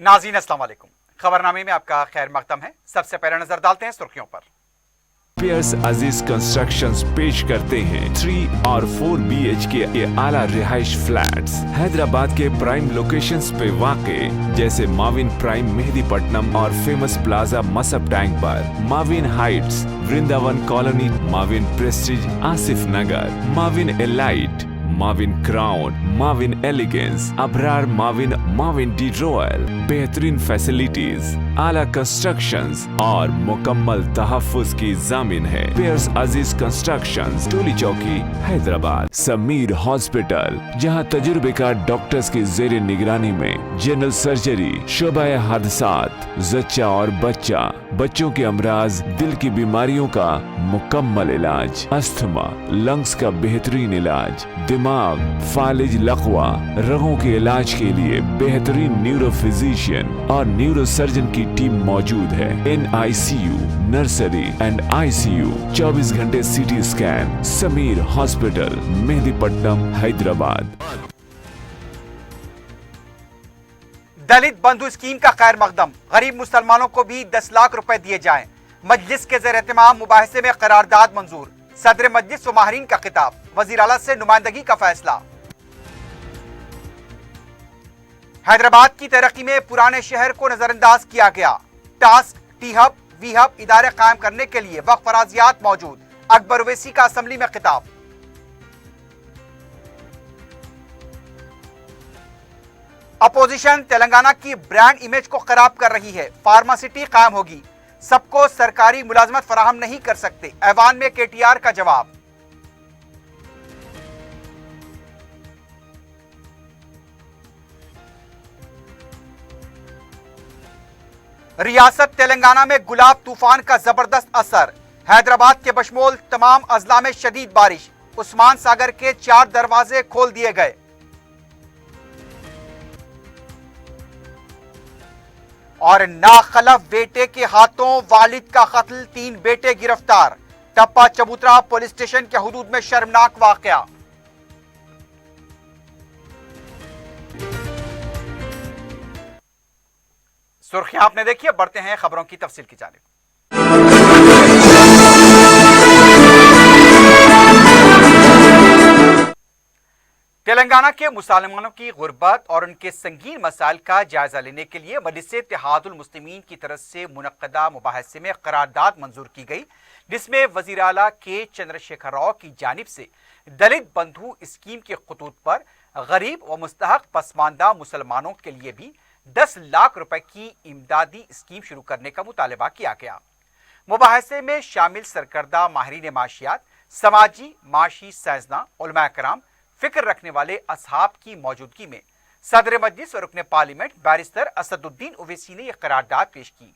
नाज़रीन अस्सलाम वालेकुम। खबरनामे में आपका खैर मकदम है। सबसे पहले नजर डालते हैं सुर्खियों पर। पियर्स अजीज कंस्ट्रक्शंस पेश करते हैं 3 और 4 BHK के आला रिहाइश फ्लैट्स हैदराबाद के प्राइम लोकेशंस पे वाक़े जैसे माविन प्राइम मेहदीपट्टनम और फेमस प्लाजा मसब टैंक पर, Mavin heights, Vrindavan colony, Mavin prestige Asif Nagar, Mavin elite, Mavin crown, Mavin elegance, Abrar Mavin, Mavin de royal, बेहतरीन फैसिलिटीज, आला कंस्ट्रक्शंस और मुकम्मल तहफ़्फ़ुज़ की ज़ामिन है। पियर्स अजीज कंस्ट्रक्शंस, टोली चौकी, हैदराबाद। समीर हॉस्पिटल, जहां तजुर्बेकार डॉक्टर्स की ज़ेर निगरानी में जनरल सर्जरी, शोबाए हादसात, जच्चा और बच्चा, बच्चों के अमराज, दिल की बीमारियों का मुकम्मल इलाज, अस्थमा, लंग्स का बेहतरीन इलाज, दिमाग, फालिज, लकवा, रगों के इलाज के लिए बेहतरीन न्यूरो फिजिशियन और न्यूरो सर्जन की टीम मौजूद है। NICU, नर्सरी एंड ICU, 24 घंटे CT scan. Sameer hospital, Mehdipatnam, Hyderabad. Dalit Bandhu scheme का खैर मकदम, गरीब मुसलमानों को भी 10 लाख रुपए दिए जाएं। मजलिस के ज़ेर एहतमाम मुबाहिसे में करारदाद मंजूर। सदर मजलिस व माहिरीन का खिताब, वज़ीर आला से नुमाइंदगी का फैसला। हैदराबाद की तरक्की में पुराने शहर को नजरअंदाज किया गया। टास्क, टी हब, वी हब इदारे कायम करने के लिए वक्फ फराजियात मौजूद। अकबर ओवैसी का असम्बली में खिताब। अपोजिशन तेलंगाना की ब्रांड इमेज को खराब कर रही है। फार्मासिटी कायम होगी, सबको सरकारी मुलाजमत फराहम नहीं कर सकते। ऐवान में KTR का जवाब। रियासत तेलंगाना में गुलाब तूफान का जबरदस्त असर। हैदराबाद के बशमोल तमाम अजला में शदीद बारिश। उस्मान सागर के 4 दरवाजे खोल दिए गए। और नाखलफ बेटे के हाथों वालिद का कत्ल, 3 बेटे गिरफ्तार। टप्पा चबूतरा पुलिस स्टेशन के हुदूद में शर्मनाक वाकया। सुर्खियां आपने देखी, अब बढ़ते हैं खबरों की तफसील की जानिब। तेलंगाना के मुसलमानों की गुर्बत और उनके संगीन मसाइल का जायजा लेने के लिए मजलिस इत्तेहादुल मुस्लिमीन की तरफ से मुनक्कदा मुबाहिसे में करारदाद मंजूर की गई, जिसमें वज़ीर आला के चंद्रशेखर राव की जानिब से दलित बंधु स्कीम के खतूत पर गरीब व मुस्तहक पसमानदा मुसलमानों के लिए भी 10 लाख रुपए की इमदादी स्कीम शुरू करने का मुतालबा किया गया। मुबाहिसे में शामिल सरकर्दा माहिरीन माशियात, समाजी माशी साइंसदान, उलमा कराम, फिक्र रखने वाले असहाब की मौजूदगी में सदर मजलिस और रुकने पार्लियामेंट बैरिस्टर असदुद्दीन ओवैसी ने यह करारदाद पेश की।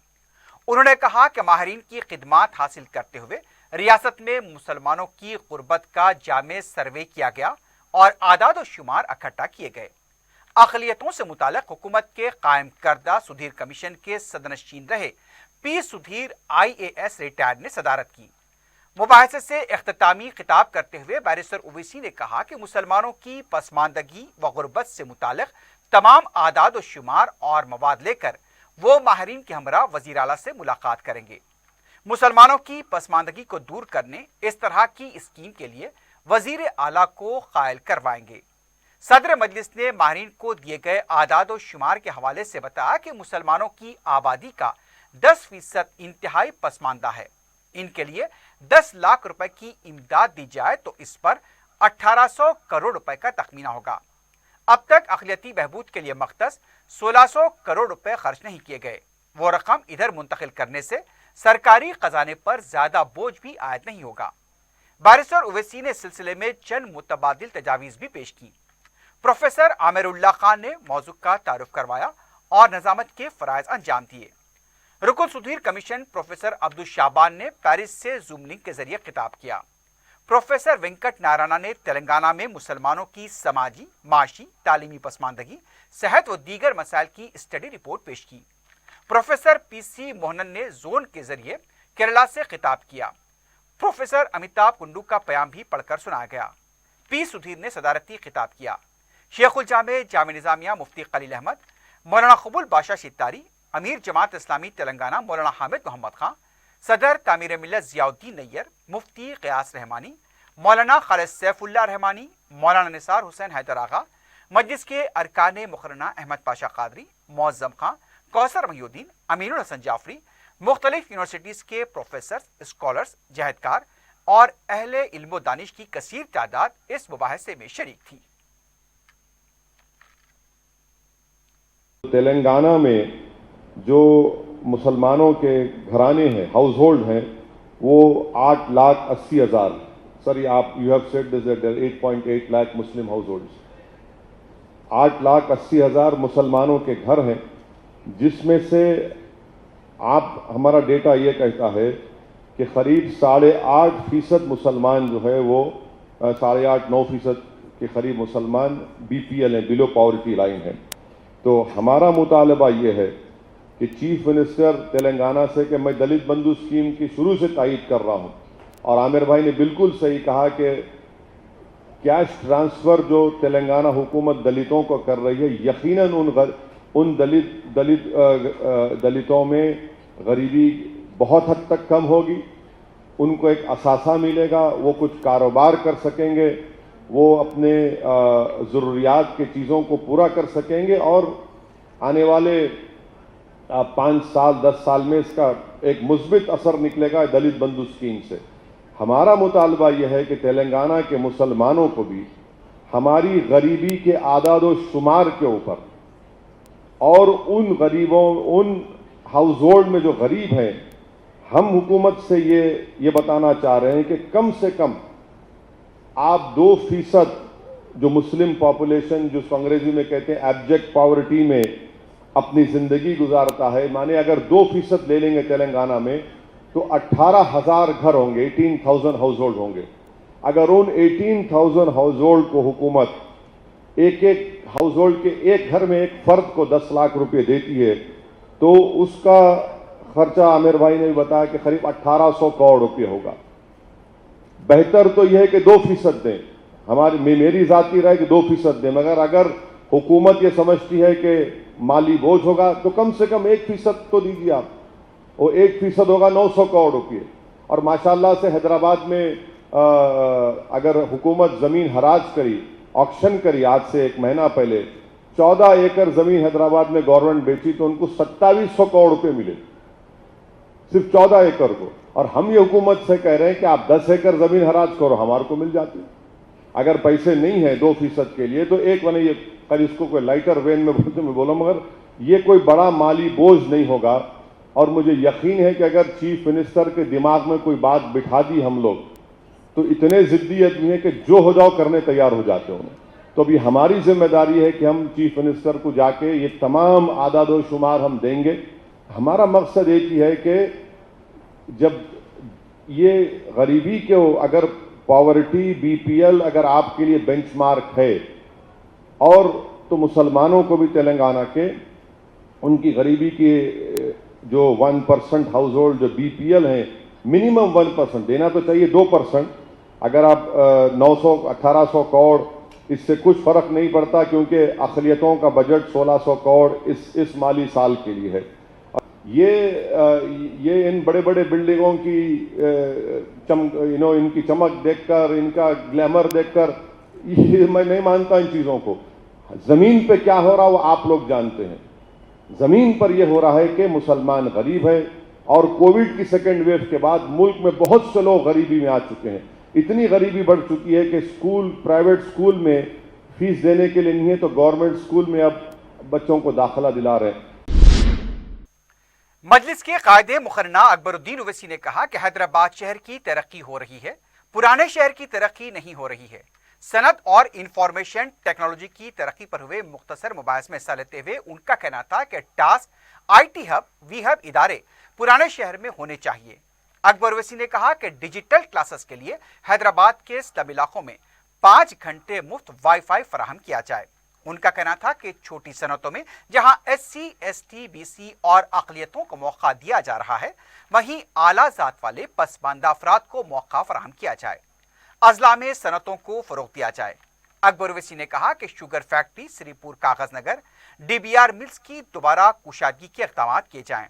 उन्होंने कहा कि माहिरीन की खिदमात हासिल करते हुए रियासत में मुसलमानों की गुर्बत का जामे सर्वे किया गया और आदाद और शुमार इकट्ठा किए गए। अक़लियतों से मुताल्लिक़ हुकूमत के कायम करदा सुधीर कमीशन के सदनशीन रहे P सुधीर IAS रिटायर्ड ने सदारत की। मुबाहिसे से इख्तितामी खिताब करते हुए बैरिस्टर ओवैसी ने कहा कि मुसलमानों की पसमानदगी व गुर्बत से मुताल्लिक़ तमाम आदाद और शुमार और मवाद लेकर वो माहिरीन के हमरा वज़ीर आला से मुलाकात करेंगे। मुसलमानों की पसमानदगी को दूर करने इस तरह की स्कीम के लिए वज़ीर आला को कायल करवाएंगे। सदर मजलिस ने माहिरीन को दिए गए आदाद और शुमार के हवाले से बताया कि मुसलमानों की आबादी का 10% इंतहाई पसमानदा है। इनके लिए 10 लाख रुपए की इमदाद दी जाए तो इस पर 1800 करोड़ रुपए का तखमीना होगा। अब तक अक़लियती बहबूद के लिए मख्तस 1600 करोड़ रुपए खर्च नहीं किए गए। वो रकम इधर मुंतकिल करने से सरकारी खजाने पर ज्यादा बोझ भी आयद नहीं होगा। बैरिस्टर ओवैसी ने इस सिलसिले में चंद मुतबादिल तजावीज़ भी पेश की। प्रोफेसर आमिरुल्लाह खान ने मौजू का तारुफ करवाया और नजामत के फराइज अंजाम दिए। रुकुन सुधीर कमीशन प्रोफेसर अब्दुल शाबान ने पेरिस से जूम लिंक के जरिए खिताब किया। प्रोफेसर वेंकट नारायण ने तेलंगाना में मुसलमानों की समाजी, माशी, तालीमी पसमानदगी, सेहत व दीगर मसाइल की स्टडी रिपोर्ट पेश की। प्रोफेसर PC मोहनन ने जोन के जरिए केरला से खिताब किया। प्रोफेसर अमिताभ कुंडू का बयान भी पढ़कर सुनाया गया। P सुधीर ने सदारती खिताब किया। शेखुल जामे जामे निजामिया मुफ्ती खलील अहमद, مولانا قبول بادشاہ شتاری، امیر جماعت اسلامی تلنگانہ مولانا حامد محمد خان، صدر تعمیر ملت ضیاء الدین نیر، مفتی قیاس رحمانی، مولانا خالد سیف اللہ رحمانی، مولانا نثار حسین حیدر آغا، مجلس کے ارکان مقرنہ احمد پاشا قادری، معظم خان، کوثر محی الدین، امین الحسن جعفری، مختلف یونیورسٹیز کے پروفیسرز، اسکالرز، جہدکار اور اہل علم و دانش کی کثیر تعداد اس مباحثے میں شریک تھی۔ تلنگانہ میں جو مسلمانوں کے گھرانے ہیں، ہاؤس ہولڈ ہیں، وہ 8,80,000. Sorry, you have said that there are 8.8 lakh Muslim households. 8,80,000 مسلمانوں کے گھر ہیں، جس میں سے ہمارا ڈیٹا یہ کہتا ہے کہ قریب 8.5% مسلمان جو ہے وہ 8.5-9% کے قریب مسلمان BPL ہیں، بلو پاورٹی لائن ہیں۔ تو ہمارا مطالبہ یہ ہے کہ چیف منسٹر تلنگانہ سے کہ میں دلت بندھو اسکیم کی شروع سے تائید کر رہا ہوں، اور عامر بھائی نے بالکل صحیح کہا کہ کیش ٹرانسفر جو تلنگانہ حکومت دلتوں کو کر رہی ہے، یقیناً ان دلتوں میں غریبی بہت حد تک کم ہوگی، ان کو ایک اثاثہ ملے گا، وہ کچھ کاروبار کر سکیں گے، وہ اپنے ضروریات کی چیزوں کو پورا کر سکیں گے، اور آنے والے 5 سال 10 سال میں اس کا ایک مثبت اثر نکلے گا دلت بندھو اسکیم سے۔ ہمارا مطالبہ یہ ہے کہ تلنگانہ کے مسلمانوں کو بھی ہماری غریبی کے اعداد و شمار کے اوپر، اور ان غریبوں، ان ہاؤس ہولڈ میں جو غریب ہیں، ہم حکومت سے یہ بتانا چاہ رہے ہیں کہ کم سے کم آپ 2% جو مسلم پاپولیشن، جس کو انگریزی میں کہتے ہیں ایبجیکٹ پاورٹی میں اپنی زندگی گزارتا ہے، مانے اگر 2% لے لیں گے تلنگانہ میں تو 18,000 گھر ہوں گے، 18,000 ہاؤس ہولڈ ہوں گے۔ اگر ان 18,000 ہاؤس ہولڈ کو حکومت ایک ہاؤس ہولڈ کے ایک گھر میں ایک فرد کو 10 لاکھ روپے دیتی ہے تو اس کا خرچہ عامر بھائی نے بھی بتایا کہ قریب 1,800 کروڑ روپے ہوگا۔ بہتر تو یہ ہے کہ 2% دیں، میری ذاتی رائے کہ 2% دیں، مگر اگر حکومت یہ سمجھتی ہے کہ مالی بوجھ ہوگا تو کم سے کم 1% تو دیجیے آپ، وہ 1% ہوگا 900 کروڑ روپے۔ اور ماشاءاللہ سے حیدرآباد میں اگر حکومت زمین حراج کری، آکشن کری، آج سے 1 مہینہ پہلے 14 ایکڑ زمین حیدرآباد میں گورنمنٹ بیچی تو ان کو 2700 کروڑ روپے ملے، صرف 14 ایکڑ کو۔ اور ہم یہ حکومت سے کہہ رہے ہیں کہ آپ 10 ایکڑ زمین حراج کرو، ہمارے کو مل جاتی۔ اگر پیسے نہیں ہیں 2% کے لیے تو ایک بنے، یہ کل اس کو کوئی لائٹر وین میں بولتے میں بولا، مگر یہ کوئی بڑا مالی بوجھ نہیں ہوگا۔ اور مجھے یقین ہے کہ اگر چیف منسٹر کے دماغ میں کوئی بات بٹھا دی ہم لوگ تو اتنے ضدی آدمی ہیں کہ جو ہو جاؤ کرنے تیار ہو جاتے ہوں۔ تو ابھی ہماری ذمہ داری ہے کہ ہم چیف منسٹر کو جا کے یہ تمام اعداد و شمار ہم دیں گے۔ ہمارا مقصد ایک ہی ہے کہ جب یہ غریبی کے اگر پاورٹی BPL اگر آپ کے لیے بینچ مارک ہے، اور تو مسلمانوں کو بھی تلنگانہ کے ان کی غریبی کی جو 1% ہاؤس ہولڈ جو BPL ہیں، منیمم 1% دینا تو چاہیے، 2%۔ اگر آپ 1800 کروڑ، اس سے کچھ فرق نہیں پڑتا کیونکہ اقلیتوں کا بجٹ 1600 کروڑ اس مالی سال کے لیے ہے۔ یہ ان بڑے بڑے بلڈنگوں کی ان کی چمک دیکھ کر، ان کا گلیمر دیکھ کر میں نہیں مانتا ان چیزوں کو۔ زمین پہ کیا ہو رہا وہ آپ لوگ جانتے ہیں۔ زمین پر یہ ہو رہا ہے کہ مسلمان غریب ہے، اور کووڈ کی سیکنڈ ویو کے بعد ملک میں بہت سے لوگ غریبی میں آ چکے ہیں۔ اتنی غریبی بڑھ چکی ہے کہ پرائیویٹ اسکول میں فیس دینے کے لیے نہیں ہے تو گورنمنٹ اسکول میں اب بچوں کو داخلہ دلا رہے ہیں۔ مجلس کے قائد مقرنہ اکبر الدین اویسی نے کہا کہ حیدرآباد شہر کی ترقی ہو رہی ہے، پرانے شہر کی ترقی نہیں ہو رہی ہے۔ صنعت اور انفارمیشن ٹیکنالوجی کی ترقی پر ہوئے مختصر مباحث میں حصہ لیتے ہوئے ان کا کہنا تھا کہ ٹاسک، IT ہب، وی ہب ادارے پرانے شہر میں ہونے چاہیے۔ اکبر اویسی نے کہا کہ ڈیجیٹل کلاسز کے لیے حیدرآباد کے سلم علاقوں میں 5 گھنٹے مفت وائی فائی فراہم کیا جائے۔ ان کا کہنا تھا کہ چھوٹی صنعتوں میں جہاں SC ST BC اور اقلیتوں کو موقع دیا جا رہا ہے، وہیں اعلیٰ ذات والے پسماندہ افراد کو موقع فراہم کیا جائے، اضلاع میں صنعتوں کو فروغ دیا جائے۔ اکبر اویسی نے کہا کہ شوگر فیکٹری سری پور کاغذ نگر DBR ملز کی دوبارہ کشادگی کے اقدامات کیے جائیں۔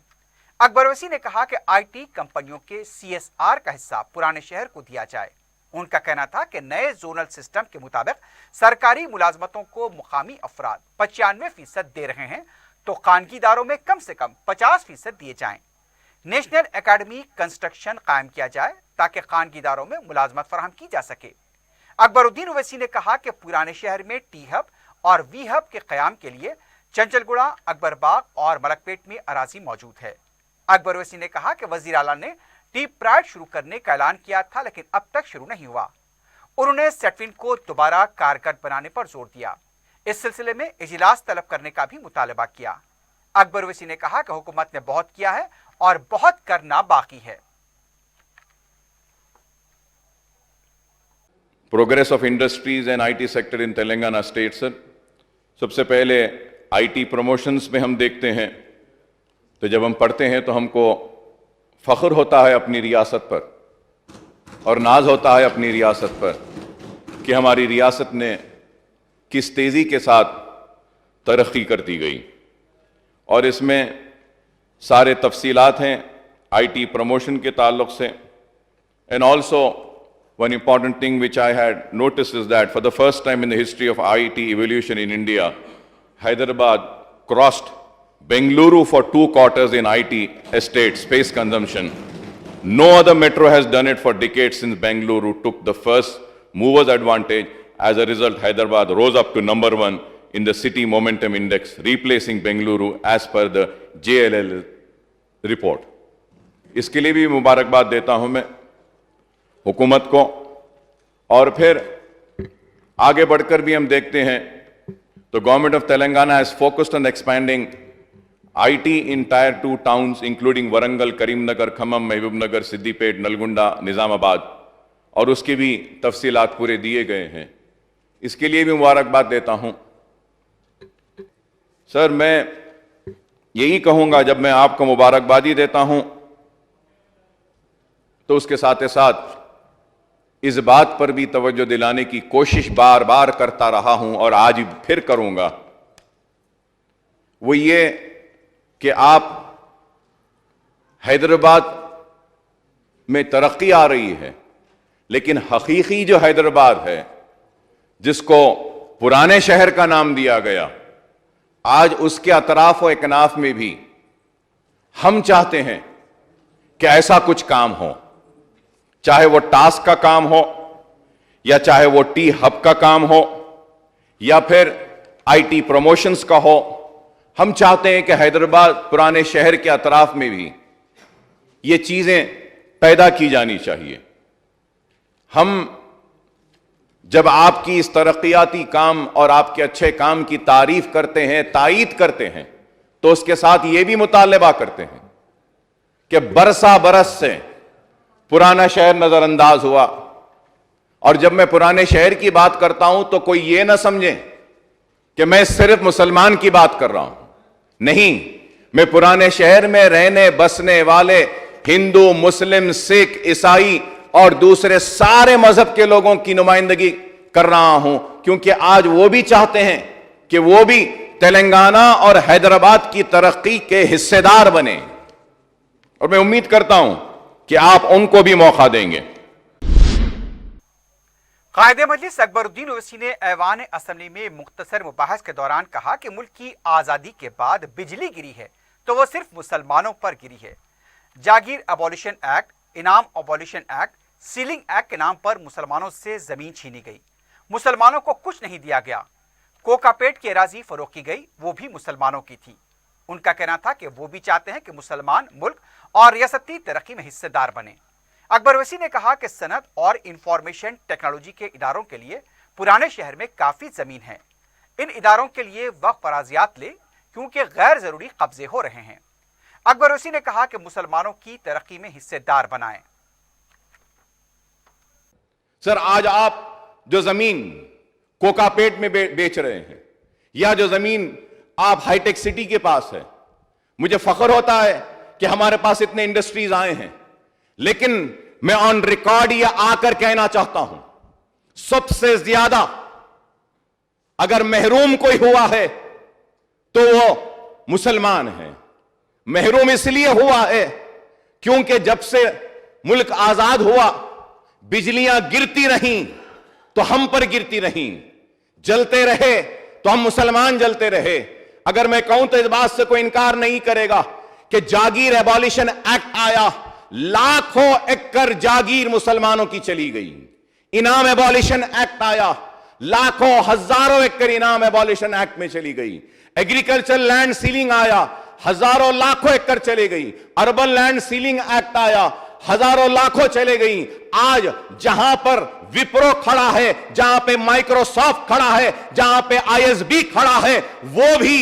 اکبر اویسی نے کہا کہ IT کمپنیوں کے CSR کا حصہ پرانے شہر کو دیا جائے۔ ان کا کہنا تھا کہ نئے زونل سسٹم کے مطابق سرکاری ملازمتوں کو مقامی افراد 95% دے رہے ہیں تو خانگی اداروں میں کم سے کم 50% دیے جائیں۔ نیشنل اکیڈمی کنسٹرکشن قائم کیا جائے تاکہ خانگی اداروں میں ملازمت فراہم کی جا سکے۔ اکبر الدین اویسی نے کہا کہ پرانے شہر میں ٹی ہب اور وی ہب کے قیام کے لیے چنچل گڑا، اکبر باغ اور ملک پیٹ میں اراضی موجود ہے۔ اکبر اویسی نے کہا کہ وزیر اعلیٰ نے ٹی پرائڈ شروع کرنے کا اعلان کیا تھا لیکن اب تک شروع نہیں ہوا۔ انہوں نے سیٹفن کو دوبارہ کارگر بنانے پر زور دیا۔ اس سلسلے میں اجلاس طلب کرنے کا بھی مطالبہ کیا۔ اکبر اویسی نے کہا کہ حکومت نے بہت کیا ہے اور بہت کرنا باقی ہے۔ Progress of industries and IT sector in Telangana state, sir. سب سے پہلے IT promotions میں ہم دیکھتے ہیں تو جب ہم پڑھتے ہیں تو ہم کو فخر ہوتا ہے اپنی ریاست پر اور ناز ہوتا ہے اپنی ریاست پر کہ ہماری ریاست نے کس تیزی کے ساتھ ترقی کرتی گئی، اور اس میں سارے تفصیلات ہیں IT promotion کے تعلق سے۔ And also one important thing which I had noticed is that for the first time in the history of IT evolution in India, Hyderabad crossed Bengaluru for 2 quarters in IT estate space consumption. No other metro has done it for decades since Bengaluru took the first mover's advantage. As a result, Hyderabad rose up to number 1 in the city momentum index, replacing Bengaluru as per the JLL report. اس کے لیے بھی مبارکباد دیتا ہوں میں حکومت کو۔ اور پھر آگے بڑھ کر بھی ہم دیکھتے ہیں تو government of Telangana has focused on expanding IT in Tier 2 towns including Warangal, کریم نگر، کھمم، محبوب نگر، سدی پیٹ، نلگنڈا، نظام آباد، اور اس کی بھی تفصیلات پورے دیے گئے ہیں۔ اس کے لیے بھی مبارکباد دیتا ہوں۔ سر میں یہی کہوں گا، جب میں آپ کو مبارکبادی دیتا ہوں تو اس کے ساتھ ساتھ اس بات پر بھی توجہ دلانے کی کوشش بار بار کرتا رہا ہوں اور آج پھر کروں گا، وہ یہ کہ آپ حیدرآباد میں ترقی آ رہی ہے، لیکن حقیقی جو حیدرآباد ہے جس کو پرانے شہر کا نام دیا گیا، آج اس کے اطراف و اکناف میں بھی ہم چاہتے ہیں کہ ایسا کچھ کام ہو، چاہے وہ ٹاسک کا کام ہو یا چاہے وہ ٹی ہب کا کام ہو یا پھر IT پروموشنز کا ہو۔ ہم چاہتے ہیں کہ حیدرآباد پرانے شہر کے اطراف میں بھی یہ چیزیں پیدا کی جانی چاہیے۔ ہم جب آپ کی اس ترقیاتی کام اور آپ کے اچھے کام کی تعریف کرتے ہیں، تائید کرتے ہیں، تو اس کے ساتھ یہ بھی مطالبہ کرتے ہیں کہ برسا برس سے پرانا شہر نظر انداز ہوا۔ اور جب میں پرانے شہر کی بات کرتا ہوں تو کوئی یہ نہ سمجھے کہ میں صرف مسلمان کی بات کر رہا ہوں، نہیں، میں پرانے شہر میں رہنے بسنے والے ہندو، مسلم، سکھ، عیسائی اور دوسرے سارے مذہب کے لوگوں کی نمائندگی کر رہا ہوں، کیونکہ آج وہ بھی چاہتے ہیں کہ وہ بھی تلنگانہ اور حیدرآباد کی ترقی کے حصے دار بنیں، اور میں امید کرتا ہوں کہ آپ ان کو بھی موقع دیں گے۔ قائد مجلس اکبر الدین اویسی نے ایوان اسمبلی میں مختصر مباحث کے دوران کہا کہ ملک کی آزادی کے بعد بجلی گری ہے تو وہ صرف مسلمانوں پر گری ہے۔ جاگیر ابولیشن ایکٹ، انعام ابولیشن ایکٹ، سیلنگ ایکٹ کے نام پر مسلمانوں سے زمین چھینی گئی، مسلمانوں کو کچھ نہیں دیا گیا۔ کوکا پیٹ کی اراضی فروخت کی گئی، وہ بھی مسلمانوں کی تھی۔ ان کا کہنا تھا کہ وہ بھی چاہتے ہیں کہ مسلمان ملک اور ریاستی ترقی میں حصے دار بنے۔ اکبر اویسی نے کہا کہ صنعت اور انفارمیشن ٹیکنالوجی کے اداروں کے لیے پرانے شہر میں کافی زمین ہے، ان اداروں کے لیے وقف اراضیات لے کیونکہ غیر ضروری قبضے ہو رہے ہیں۔ اکبر اویسی نے کہا کہ مسلمانوں کی ترقی میں حصے دار بنائیں۔ سر آج آپ جو زمین کوکا پیٹ میں بیچ رہے ہیں یا جو زمین آپ ہائی ٹیک سٹی کے پاس ہے، مجھے فخر ہوتا ہے کہ ہمارے پاس اتنے انڈسٹریز آئے ہیں، لیکن میں آن ریکارڈ یہ آ کر کہنا چاہتا ہوں، سب سے زیادہ अगर महरूम कोई हुआ है तो वो मुसलमान है। महरूम इसलिए हुआ है क्योंकि जब से मुल्क आजाद हुआ बिजलियां गिरती रहीं तो हम पर गिरती रहीं, जलते रहे तो हम मुसलमान जलते रहे। अगर मैं कहूं तो इस बात से कोई इनकार नहीं करेगा कि जागीर एबॉलिशन एक्ट आया, लाखों एकड़ जागीर मुसलमानों की चली गई। इनाम एबॉलिशन एक्ट आया, लाखों हजारों एकड़ इनाम एबॉलिशन एक्ट में चली गई। एग्रीकल्चर लैंड सीलिंग आया, हजारों लाखों एकड़ चली गई। अर्बन लैंड सीलिंग एक्ट आया, हजारों लाखों चले गई। आज जहां पर विप्रो खड़ा है, जहां पे माइक्रोसॉफ्ट खड़ा है, जहां पे आईएसबी खड़ा है, वो भी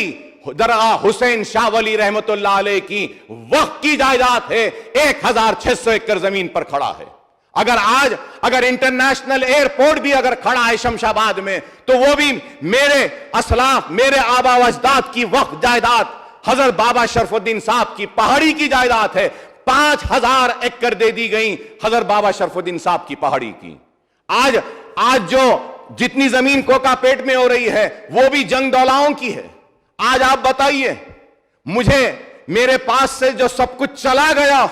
दरगाह हुसैन शाह वली रहमतुल्लाह अलैह की वक्फ की जायदाद है। 1600 एकड़ जमीन पर खड़ा है। अगर इंटरनेशनल एयरपोर्ट भी अगर खड़ा है शमशाबाद में, तो वो भी मेरे असलाफ, मेरे आबा व अजदाद की वक्फ जायदाद हजरत बाबा शरफुद्दीन साहब की पहाड़ी की जायदाद है। 5000 एकड़ दे दी गई हजरत बाबा शरफुद्दीन साहब की पहाड़ी की। आज जो जितनी जमीन कोकापेट में हो रही है वो भी जंग दौलाओं की है। आज आप बताइए, मुझे मेरे पास से जो सब कुछ चला गया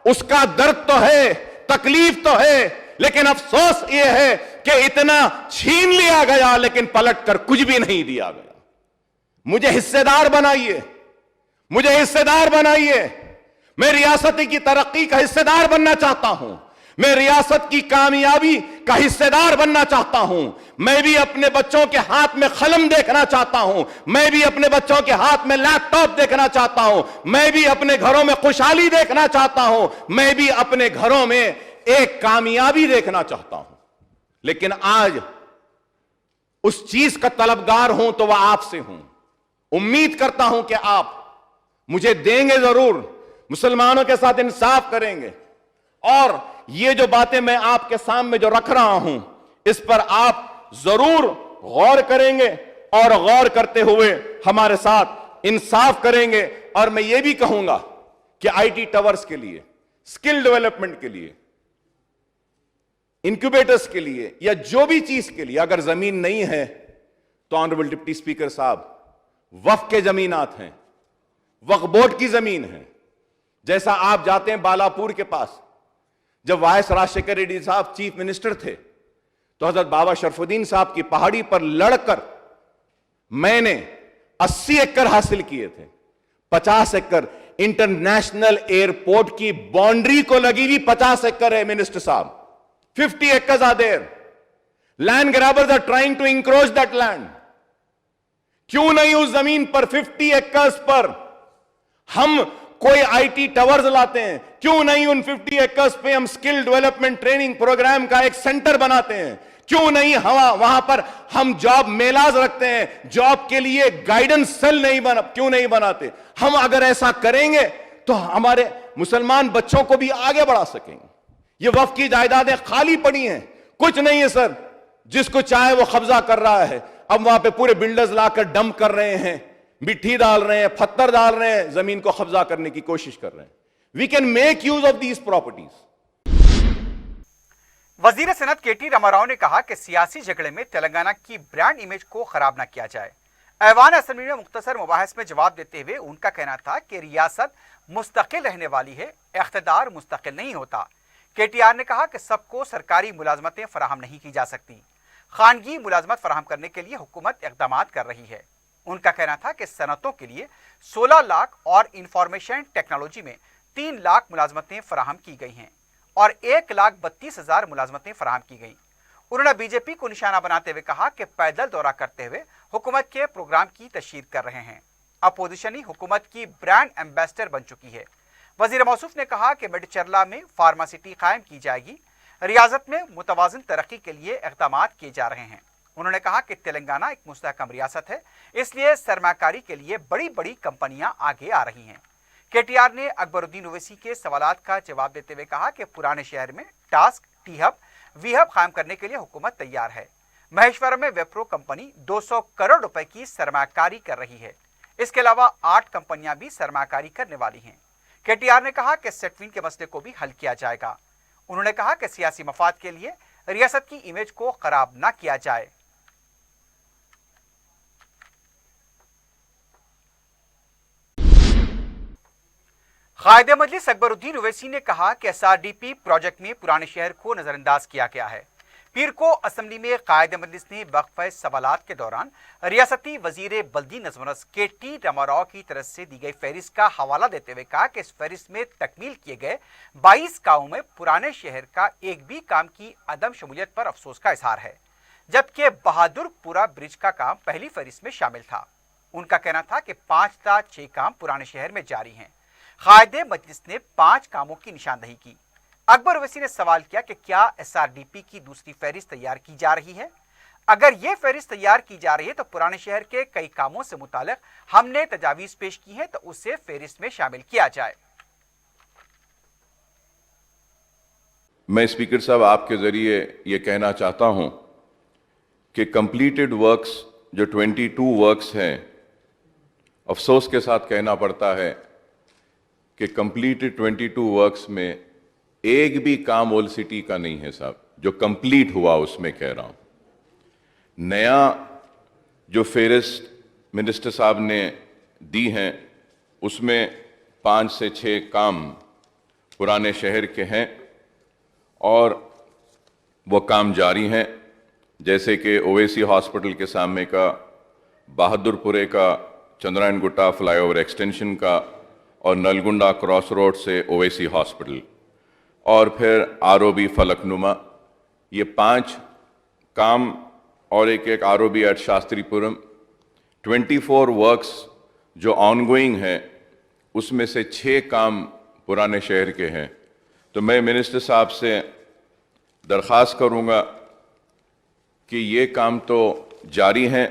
उसका दर्द तो है, तकलीफ तो है, लेकिन अफसोस यह है कि इतना छीन लिया गया लेकिन पलट कर कुछ भी नहीं दिया गया। मुझे हिस्सेदार बनाइए, मुझे हिस्सेदार बनाइए। मैं रियासत की तरक्की का हिस्सेदार बनना चाहता हूं, मैं रियासत की कामयाबी का हिस्सेदार बनना चाहता हूं। मैं भी अपने बच्चों के हाथ में कलम देखना चाहता हूं, मैं भी अपने बच्चों के हाथ में लैपटॉप देखना चाहता हूं, मैं भी अपने घरों में खुशहाली देखना चाहता हूं, मैं भी अपने घरों में एक कामयाबी देखना चाहता हूं। लेकिन आज उस चीज का तलबगार हूं तो वह आपसे हूं। उम्मीद करता हूं कि आप मुझे देंगे जरूर, मुसलमानों के साथ इंसाफ करेंगे, और ये जो बातें मैं आपके सामने जो रख रहा हूं इस पर आप जरूर गौर करेंगे और गौर करते हुए हमारे साथ इंसाफ करेंगे। और मैं ये भी कहूंगा कि आईटी टावर्स के लिए, स्किल डेवलपमेंट के लिए, इंक्यूबेटर्स के लिए या जो भी चीज के लिए अगर जमीन नहीं है तो ऑनरेबल डिप्टी स्पीकर साहब, वक्फ के जमीनात हैं, वक्फ बोर्ड की जमीन है। जैसा आप जाते हैं बालापुर के पास, जब वाइस राजशेखर रेड्डी साहब चीफ मिनिस्टर थे तो हजरत बाबा शरफुद्दीन साहब की पहाड़ी पर लड़कर मैंने 80 एकड़ हासिल किए थे। 50 एकड़ इंटरनेशनल एयरपोर्ट की बाउंड्री को लगी हुई 50 एकड़ है मिनिस्टर साहब। 50 acres are there. Land grabbers are trying to encroach that land. क्यों नहीं उस जमीन पर 50 एकर्स पर हम कोई आईटी टावर्स लाते हैं? क्यों नहीं उन 50 एकर्स पे हम स्किल डेवलपमेंट ट्रेनिंग प्रोग्राम का एक सेंटर बनाते हैं? क्यों नहीं वहां पर हम जॉब मेलाज रखते हैं? जॉब के लिए गाइडेंस सेल क्यों नहीं बनाते? हम अगर ऐसा करेंगे तो हमारे मुसलमान बच्चों को भी आगे बढ़ा सकेंगे। ये वक्फ की जायदादें खाली पड़ी हैं, कुछ नहीं है सर, जिसको चाहे वो कब्जा कर रहा है। अब वहां पे पूरे बिल्डर्स लाकर डंप कर रहे हैं, मिट्टी डाल रहे हैं, पत्थर डाल रहे हैं, जमीन को कब्जा करने की कोशिश कर रहे हैं। We can make use of these properties. वजीर सेनत केटी रामाराव ने कहा कि सियासी झगड़े में तेलंगाना की ब्रांड इमेज को खराब न किया जाए। ऐवान असेंबली में मुख्तसर मुबाहिस में जवाब देते हुए उनका कहना था कि रियासत मुस्तकिल रहने वाली है, इख्तिदार मुस्तकिल नहीं होता। केटीआर ने कहा कि सबको सरकारी मुलाजमतें फराहम नहीं की जा सकती, खानगी मुलाजमत फराहम करने के लिए हुकूमत इक़दाम कर रही है। उनका कहना था कि सनतों के लिए 16 लाख और इंफॉर्मेशन टेक्नोलॉजी में 3 लाख मुलाजमतें फराहम की गई हैं और 1,32,000 मुलाजमतें फराहम की गई। उन्होंने बीजेपी को निशाना बनाते हुए कहा कि पैदल दौरा करते हुए हुकूमत के प्रोग्राम की तशहीर कर रहे हैं। अपोजिशन ही हुकूमत की ब्रांड एम्बेसडर बन चुकी है। वजीर मौसूफ ने कहा कि मेडचरला में फार्मासिटी कायम की जाएगी। रियासत में मुतवाज़िन तरक्की के लिए इक़दाम किए जा रहे हैं। उन्होंने कहा कि तेलंगाना एक मुस्तहकम रियासत है, इसलिए सरमाकारी के लिए बड़ी बड़ी कंपनियां आगे आ रही हैं। केटीआर ने अकबरुद्दीन ओवैसी के सवालात का जवाब देते हुए कहा कि पुराने शहर में टास्क, टी हब, वी हब कायम करने के लिए हुकूमत तैयार है। महेश्वरम में वेप्रो कंपनी 200 करोड़ रुपए की सरमाकारी कर रही है। इसके अलावा 8 कंपनियां भी सरमाकारी करने वाली हैं। केटीआर ने कहा कि सेटविन के मसले को भी हल किया जाएगा। उन्होंने कहा कि सियासी मफाद के लिए रियासत की इमेज को खराब न किया जाए। कायदे मजलिस अकबरुद्दीन ओवैसी ने कहा कि SRDP प्रोजेक्ट में पुराने शहर को नजरअंदाज किया गया है। पीर को असम्बली में कायदे मजलिस ने वक्फे सवालात के दौरान रियासती वजीर बल्दी नज़्म KT रामाराव की तरफ से दी गई फहरिस्त का हवाला देते हुए कहा कि इस फहरिस्त में तकमील किए गए 22 कामों में पुराने शहर का एक भी काम की अदम शमूलियत पर अफसोस का इजहार है, जबकि बहादुरपुरा ब्रिज का काम पहली फहरिस्त में शामिल था। उनका कहना था कि 5 था 6 काम पुराने शहर में जारी हैं। कायदे मजलिस ने 5 कामों की निशानदही की। अकबर ओवैसी ने सवाल किया कि क्या SRDP की दूसरी फहरिस्त तैयार की जा रही है? अगर ये फहरिस्त तैयार की जा रही है तो पुराने शहर के कई कामों से मुताल्लिक हमने तजावीज़ पेश की है तो उसे फहरिस्त में शामिल किया जाए। मैं स्पीकर साहब आपके जरिए ये कहना चाहता हूं कि कंप्लीटेड वर्क्स जो 22 वर्क्स हैं, अफसोस के साथ कहना पड़ता है कि कंप्लीटेड 22 वर्क्स में एक भी काम ओल्ड सिटी का नहीं है साहब, जो कंप्लीट हुआ उसमें कह रहा हूं। नया जो फेरिस्त मिनिस्टर साहब ने दी हैं उसमें 5 से 6 काम पुराने शहर के हैं और वो काम जारी हैं, जैसे कि ओवैसी हॉस्पिटल के सामने का, बहादुरपुरे का चंद्रायन गुट्टा फ्लाईओवर एक्सटेंशन का और नलगुंडा क्रॉस रोड से ओवैसी हॉस्पिटल और फिर ROB फलकनुमा, ये 5 काम और एक ROB एट शास्त्रीपुरम। 24 वर्क्स जो ऑनगोइंग हैं उसमें से 6 काम पुराने शहर के हैं। तो मैं मिनिस्टर साहब से दरख्वास्त करूंगा कि ये काम तो जारी हैं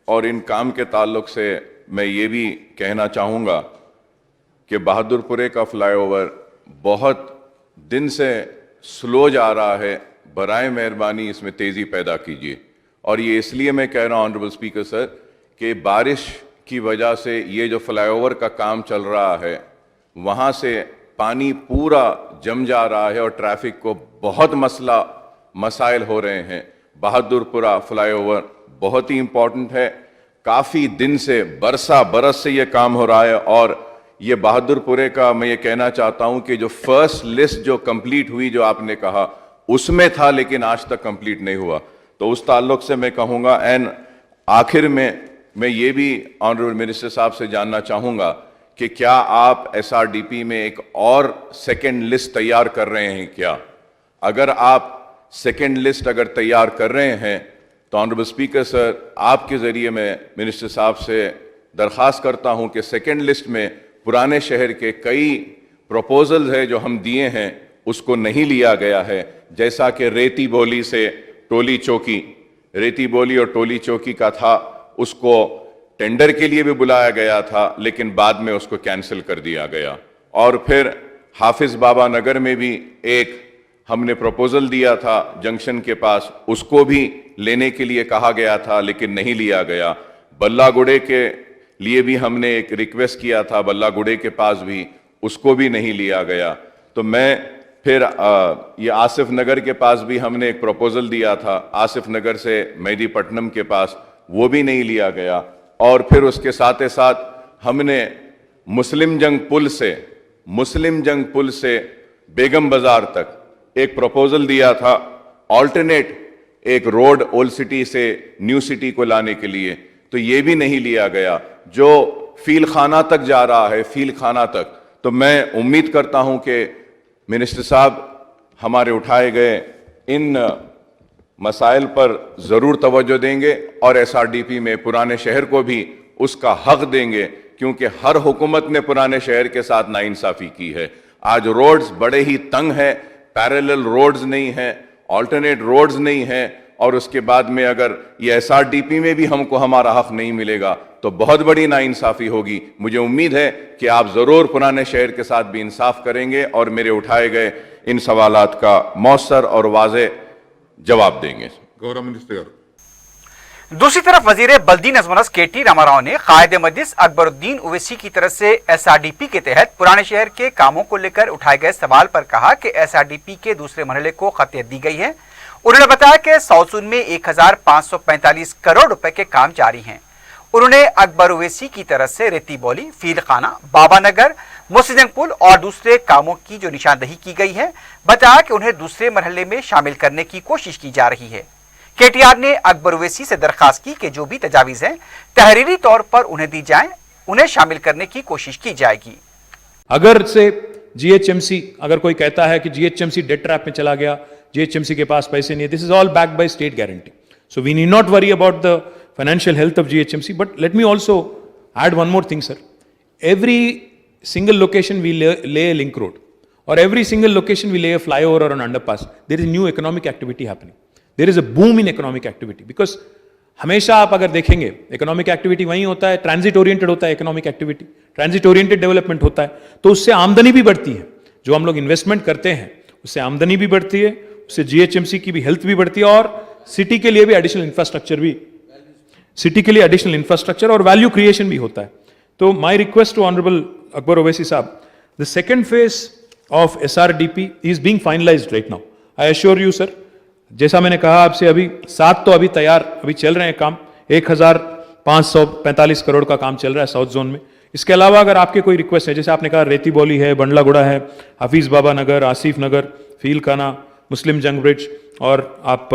और इन काम के ताल्लुक से मैं ये भी कहना चाहूँगा कि बहादुरपुरे का फ्लाईओवर बहुत दिन से स्लो जा रहा है, बराए मेहरबानी इसमें तेज़ी पैदा कीजिए। और ये इसलिए मैं कह रहा हूँ ऑनरेबल स्पीकर सर कि बारिश की वजह से ये जो फ्लाईओवर का काम चल रहा है वहाँ से पानी पूरा जम जा रहा है और ट्रैफिक को बहुत मसाइल हो रहे हैं। बहादुरपुरा फ्लाईओवर बहुत ही इम्पोर्टेंट है, काफ़ी दिन से बरस से ये काम हो रहा है और ये बहादुरपुरे का मैं ये कहना चाहता हूँ कि जो फर्स्ट लिस्ट जो कंप्लीट हुई जो आपने कहा उसमें था लेकिन आज तक कंप्लीट नहीं हुआ। तो उस ताल्लुक से मैं कहूँगा एंड आखिर में मैं ये भी ऑनरेबल मिनिस्टर साहब से जानना चाहूँगा कि क्या आप SRDP में एक और सेकेंड लिस्ट तैयार कर रहे हैं क्या? अगर आप सेकेंड लिस्ट अगर तैयार कर रहे हैं तो ऑनरेबल स्पीकर सर आपके ज़रिए मैं मिनिस्टर साहब से दरख्वास्त करता हूं कि सेकेंड लिस्ट में पुराने शहर के कई प्रपोजल्स हैं जो हम दिए हैं उसको नहीं लिया गया है, जैसा कि रेती बोली से टोली चौकी, रेती बोली और टोली चौकी का था, उसको टेंडर के लिए भी बुलाया गया था लेकिन बाद में उसको कैंसिल कर दिया गया। और फिर हाफिज बाबा नगर में भी एक हमने प्रपोजल दिया था जंक्शन के पास, उसको भी लेने के लिए कहा गया था लेकिन नहीं लिया गया। बल्लागुड़े के लिए भी हमने एक रिक्वेस्ट किया था, बल्लागुड़े के पास भी, उसको भी नहीं लिया गया। तो मैं फिर ये आसिफ नगर के पास भी हमने एक प्रपोजल दिया था, आसिफ नगर से मेहदीपट्टनम के पास, वो भी नहीं लिया गया। और फिर उसके साथ साथ हमने मुस्लिम जंग पुल से बेगम बाजार तक एक प्रपोजल दिया था, ऑल्टरनेट एक रोड ओल्ड सिटी से न्यू सिटी को लाने के लिए, तो ये भी नहीं लिया गया, जो फील खाना तक जा रहा है, फील खाना तक। तो मैं उम्मीद करता हूं कि मिनिस्टर साहब हमारे उठाए गए इन मसाइल पर ज़रूर तवज्जो देंगे और SRDP में पुराने शहर को भी उसका हक देंगे, क्योंकि हर हुकूमत ने पुराने शहर के साथ नाइंसाफ़ी की है। आज रोड्स बड़े ही तंग हैं, पैरेलल रोड्स नहीं हैं, ऑल्टरनेट रोड्स नहीं हैं, और उसके बाद में अगर ये SRDP में भी हमको हमारा हक नहीं मिलेगा तो बहुत बड़ी नाइंसाफ़ी होगी। मुझे उम्मीद है कि आप ज़रूर पुराने शहर के साथ भी इंसाफ करेंगे और मेरे उठाए गए इन सवालात का मौसर और वाज़े जवाब देंगे। गौरव मिनिस्टर। दूसरी तरफ वजीर बल्दी नज़्म KT रामाराव ने कायदे मजलिस अकबरुद्दीन ओवैसी की तरफ से SRDP के तहत पुराने शहर के कामों को लेकर उठाए गए सवाल पर कहा कि SRDP के दूसरे मरहले को खतियत दी गई है। उन्होंने बताया कि साउथ जोन में 1545 करोड़ रुपए के काम जारी हैं। انہوں نے اکبر اویسی کی طرف سے ریتی بولی، فیل خانہ، بابا نگر، موسی پل اور دوسرے کاموں کی جو نشاندہی کی گئی ہے، بتایا کہ انہیں دوسرے مرحلے میں شامل کرنے کی کوشش کی جا رہی ہے۔ کے ٹی آر نے اکبر اویسی سے درخواست کی کہ جو بھی تجاویز ہیں تحریری طور پر انہیں دی جائیں، انہیں شامل کرنے کی کوشش کی جائے گی۔ اگر سے جی ایچ ایم سی اگر کوئی کہتا ہے کہ G H M C debt trap میں چلا گیا، جی ایچ ایم سی کے پاس پیسے نہیں ہے، this is all backed by state guarantee. So we need not worry about the financial health of GHMC. But let me also add one more thing, sir. Every single location we lay a link road, or every single location we lay a flyover or an underpass, there is new economic activity happening. There is a boom in economic activity, because ہمیشہ آپ اگر دیکھیں گے economic activity وہیں ہوتا ہے، transit oriented ہوتا ہے economic activity, transit oriented development ہوتا ہے، تو اس سے آمدنی بھی بڑھتی ہے. جو ہم لوگ انویسٹمنٹ کرتے ہیں اس سے آمدنی بھی بڑھتی ہے، اس سے جی ایچ ایم سی کی بھی ہیلتھ بھی بڑھتی ہے، اور سٹی کے لیے بھی ایڈیشنل انفراسٹرکچر اور ویلیو کریشن بھی ہوتا ہے. تو my request to honourable Akbar Owaisi صاحب، the second phase of SRDP is being finalised right now. I assure you sir, جیسا میں نے کہا آپ سے، ابھی 7 تو ابھی تیار، ابھی چل رہے ہیں کام، 1545 کروڑ کا کام چل رہا ہے ساؤتھ زون میں. اس کے علاوہ اگر آپ کے کوئی ریکویسٹ ہے، جیسے آپ نے کہا ریتی بولی ہے، بنڈلا گڑا ہے، حفیظ بابا نگر، آصف نگر، فیل خانہ، مسلم جنگ برج، اور آپ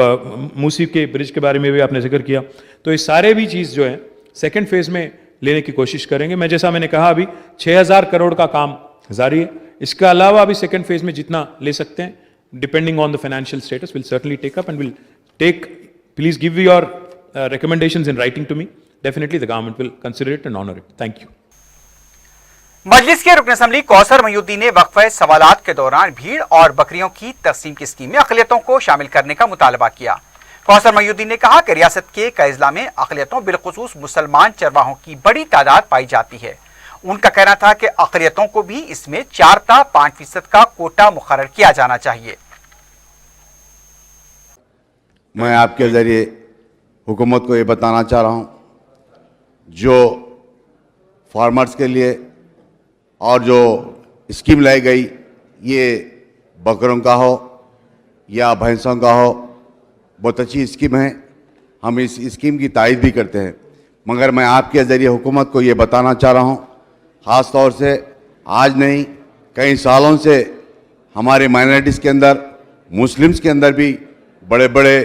موسی کے برج کے بارے میں بھی آپ نے ذکر کیا، تو یہ سارے بھی چیز جو ہے سیکنڈ فیز میں لینے کی کوشش کریں گے. جیسا میں نے کہا ابھی 6000 کروڑ کا کام جاری ہے. اس کے علاوہ ابھی سیکنڈ فیز میں جتنا لے سکتے ہیں depending on the financial states will certainly take up and will take. Please give your recommendations in writing to me. Definitely the government will consider it and honor it. Thank you. مجلس کے رکن assembly کوثر محی الدین نے وقفہ سوالات کے دوران بھیڑ اور بکریوں کی تقسیم کی اسکیم میں اقلیتوں کو شامل کرنے کا مطالبہ کیا. کوثر محی الدین نے کہا کہ ریاست کے کئی اضلاع میں اقلیتوں بالخصوص مسلمان چرواہوں کی بڑی تعداد پائی جاتی ہے. ان کا کہنا تھا کہ اقلیتوں کو بھی اس میں 4 تا 5% کا کوٹا مقرر کیا جانا چاہیے. میں آپ کے ذریعے حکومت کو یہ بتانا چاہ رہا ہوں، جو فارمرز کے لیے اور جو اسکیم لائی گئی، یہ بکروں کا ہو یا بھینسوں کا ہو، بہت اچھی اسکیم ہے. ہم اس اسکیم کی تائید بھی کرتے ہیں، مگر میں آپ کے ذریعے حکومت کو یہ بتانا چاہ رہا ہوں، خاص طور سے آج نہیں کئی سالوں سے ہمارے مائنورٹیز کے اندر، مسلمز کے اندر بھی، بڑے بڑے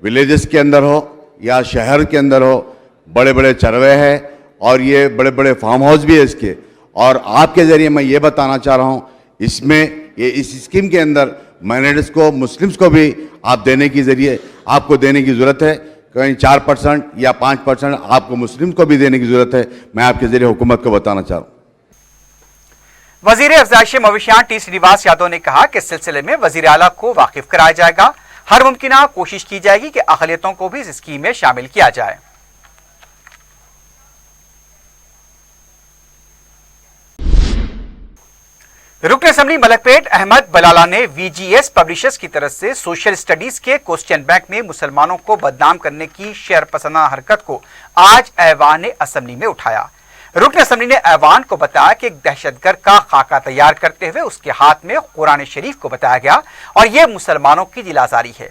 ولیجز کے اندر ہو یا شہر کے اندر ہو، بڑے بڑے چروے ہیں اور یہ بڑے بڑے فارم ہاؤس بھی ہے اس کے. اور آپ کے ذریعے میں یہ بتانا چاہ رہا ہوں، اس میں اس اسکیم کے اندر مائنورٹیز کو، مسلمز کو بھی آپ دینے کی ذریعے آپ کو دینے کی ضرورت ہے. کہیں 4% یا 5% آپ کو مسلمز کو بھی دینے کی ضرورت ہے. میں آپ کے ذریعے حکومت کو بتانا چاہ رہا ہوں. وزیر افزائش مویشیاں ٹی سرینواس یادو نے کہا کہ اس سلسلے میں وزیر اعلیٰ کو واقف کرایا جائے گا. ہر ممکنہ کوشش کی جائے گی کہ اقلیتوں کو بھی اس اسکیم میں شامل کیا جائے. رکن اسمبلی ملک پیٹ احمد بلالہ نے وی جی ایس پبلشرز کی طرف سے سوشل اسٹڈیز کے کوسچن بینک میں مسلمانوں کو بدنام کرنے کی شر پسندانہ حرکت کو آج ایوان اسمبلی میں اٹھایا. رکن اسمبلی نے ایوان کو بتایا کہ ایک دہشت گرد کا خاکہ تیار کرتے ہوئے اس کے ہاتھ میں قرآن شریف کو بتایا گیا اور یہ مسلمانوں کی دل آزاری ہے.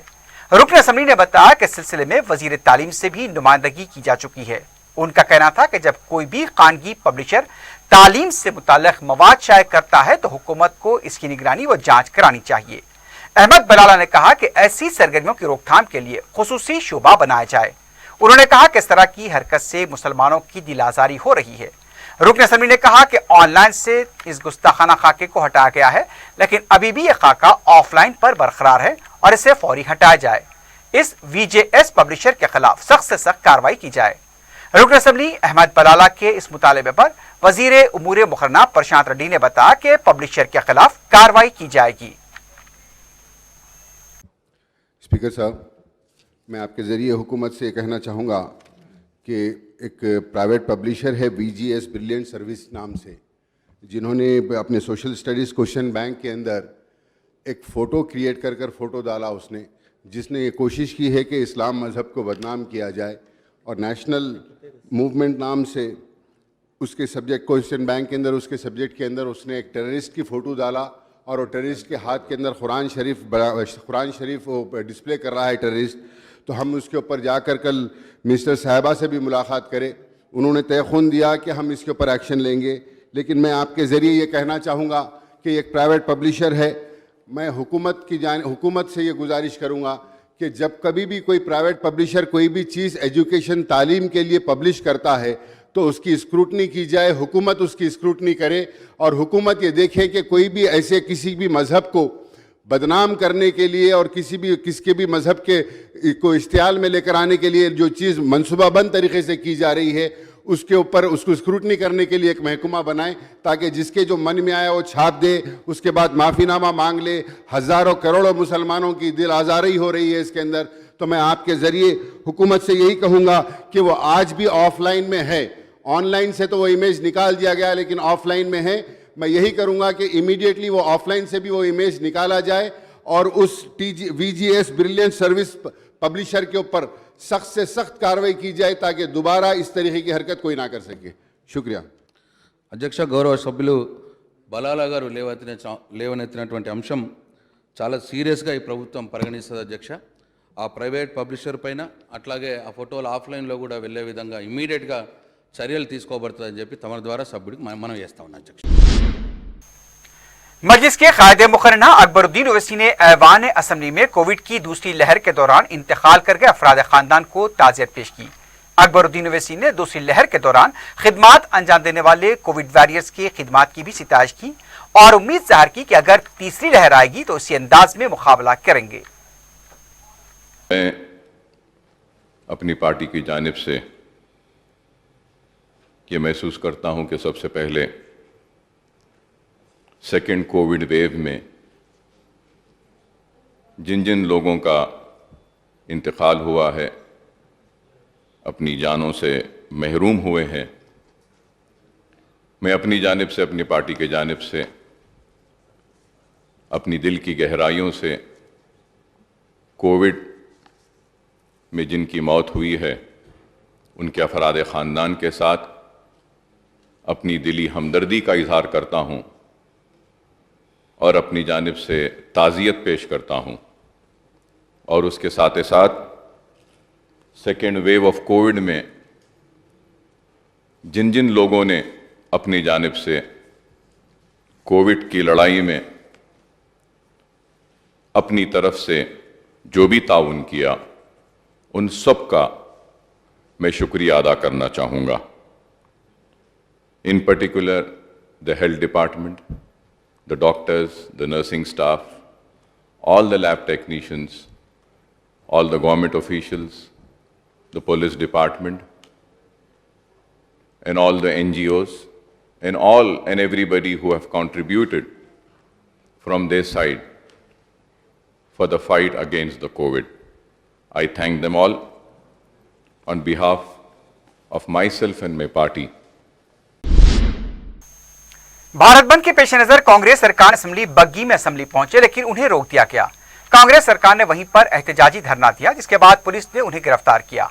رکن اسمبلی نے بتایا کہ اس سلسلے میں وزیر تعلیم سے بھی نمائندگی کی جا چکی ہے. ان کا کہنا تھا کہ جب کوئی بھی خانگی پبلشر تعلیم سے متعلق مواد شائع کرتا ہے تو حکومت کو اس کی نگرانی و جانچ کرانی چاہیے. احمد بلالہ نے کہا کہ ایسی سرگرمیوں کی روک تھام کے لیے خصوصی شعبہ بنایا جائے. انہوں نے کہا کہ اس طرح کی حرکت سے مسلمانوں کی دل آزاری ہو رہی ہے. رکن اسمبلی نے کہا کہ آن لائن سے اس گستاخانہ خاکے کو ہٹایا گیا ہے، لیکن ابھی بھی یہ خاکہ آف لائن پر برقرار ہے اور اسے فوری ہٹایا جائے. اس وی جے ایس پبلشر کے خلاف سخت سے سخت کارروائی کی جائے. رکن اسمبلی احمد بلالہ کے اس مطالبے پر وزیر امور مقرنہ پرشانت ریڈی نے بتایا کہ پبلشر کے خلاف کارروائی کی جائے گی. اسپیکر صاحب، میں آپ کے ذریعے حکومت سے کہنا چاہوں گا کہ ایک پرائیویٹ پبلشر ہے وی جی ایس بریلینٹ سروس نام سے، جنہوں نے اپنے سوشل اسٹڈیز کوشچن بینک کے اندر ایک فوٹو کریٹ کر فوٹو ڈالا اس نے، جس نے یہ کوشش کی ہے کہ اسلام مذہب کو بدنام کیا جائے، اور نیشنل موومنٹ نام سے اس کے سبجیکٹ کوشچن بینک کے اندر، اس کے سبجیکٹ کے اندر اس نے ایک ٹیررسٹ کی فوٹو ڈالا، اور وہ ٹیررسٹ کے ہاتھ کے اندر قرآن شریف وہ ڈسپلے کر رہا ہے ٹیررسٹ. تو ہم اس کے اوپر جا کر کل منسٹر صاحبہ سے بھی ملاقات کریں، انہوں نے طے خون دیا کہ ہم اس کے اوپر ایکشن لیں گے. لیکن میں آپ کے ذریعے یہ کہنا چاہوں گا کہ ایک پرائیویٹ پبلیشر ہے, میں حکومت سے یہ گزارش کروں گا کہ جب کبھی بھی کوئی پرائیویٹ پبلیشر کوئی بھی چیز ایجوکیشن تعلیم کے لیے پبلش کرتا ہے تو اس کی اسکروٹنی کی جائے, حکومت اس کی اسکروٹنی کرے, اور حکومت یہ دیکھے کہ کوئی بھی ایسے کسی بھی مذہب کو بدنام کرنے کے لیے اور کس کے بھی مذہب کے کو اشتعال میں لے کر آنے کے لیے جو چیز منصوبہ بند طریقے سے کی جا رہی ہے اس کے اوپر اس کو اسکروٹنی کرنے کے لیے ایک محکمہ بنائیں, تاکہ جس کے جو من میں آیا وہ چھاپ دے, اس کے بعد معافی نامہ مانگ لے. ہزاروں کروڑوں مسلمانوں کی دل آزاری ہو رہی ہے اس کے اندر. تو میں آپ کے ذریعے حکومت سے یہی کہوں گا کہ وہ آج بھی آف لائن میں ہے, آن لائن سے تو وہ امیج نکال دیا گیا لیکن آف لائن میں ہے. میں یہی کروں گا کہ امیڈیٹلی وہ آف لائن سے بھی وہ امیج نکالا جائے اور اس VGS بریلینٹ سروس پبلیشر کے اوپر سخت سے سخت کارروائی کی جائے تاکہ دوبارہ اس طریقے کی حرکت کوئی نہ کر سکے. شکریہ. అధ్యక్ష, గౌరవ సభ్యులు బలాలా గారు లేవనెత్తినటువంటి అంశం చాలా సీరియస్గా ఈ ప్రభుత్వం పరిగణిస్తుంది అధ్యక్ష. ఆ ప్రైవేట్ పబ్లిషర్ పైన అట్లాగే ఆ ఫోటోలు ఆఫ్లైన్లో కూడా వెళ్ళే విధంగా ఇమ్మీడియట్గా చర్యలు తీసుకోబడుతుందని చెప్పి తమ ద్వారా సభ్యుడికి మనం చేస్తా ఉన్నాం అధ్యక్ష. मजलिस के कायद मुकर्रना अकबरुद्दीन ओवैसी ने ऐवान असम्बली में कोविड की दूसरी लहर के दौरान इंतकाल कर गए अफराद खानदान को ताज़ियत पेश की. अकबरुद्दीन ओवैसी ने दूसरी लहर के दौरान खिदमात अंजाम देने वाले कोविड वॉरियर्स की खिदमात की भी सितारिश की और उम्मीद जाहिर की कि अगर तीसरी लहर आएगी तो इसी अंदाज में मुकाबला करेंगे. मैं अपनी पार्टी की जानिब से ये महसूस करता हूं कि सबसे पहले सेकेंड कोविड वेव में जिन जिन लोगों का इंतकाल हुआ है, अपनी जानों से महरूम हुए हैं, मैं अपनी जानिब से, अपनी पार्टी के जानिब से, अपनी दिल की गहराइयों से कोविड में जिनकी मौत हुई है उनके अफराद ख़ानदान के साथ अपनी दिली हमदर्दी का इजहार करता हूँ और अपनी जानिब से ताज़ियत पेश करता हूँ. और उसके साथ ही साथ सेकेंड वेव ऑफ कोविड में जिन जिन लोगों ने अपनी जानिब से कोविड की लड़ाई में अपनी तरफ से जो भी ताउन किया उन सब का मैं शुक्रिया अदा करना चाहूँगा. In particular, the health department, the doctors, the nursing staff, all the lab technicians, all the government officials, the police department, and all the NGOs, and all and everybody who have contributed from their side for the fight against the COVID. I thank them all on behalf of myself and my party. Bharat बंद के पेश नजर कांग्रेस सरकार assembly बग्गी में assembly पहुंचे लेकिन उन्हें रोक दिया गया. कांग्रेस सरकार ने वहीं पर एहतजाजी धरना दिया जिसके बाद पुलिस ने उन्हें गिरफ्तार किया.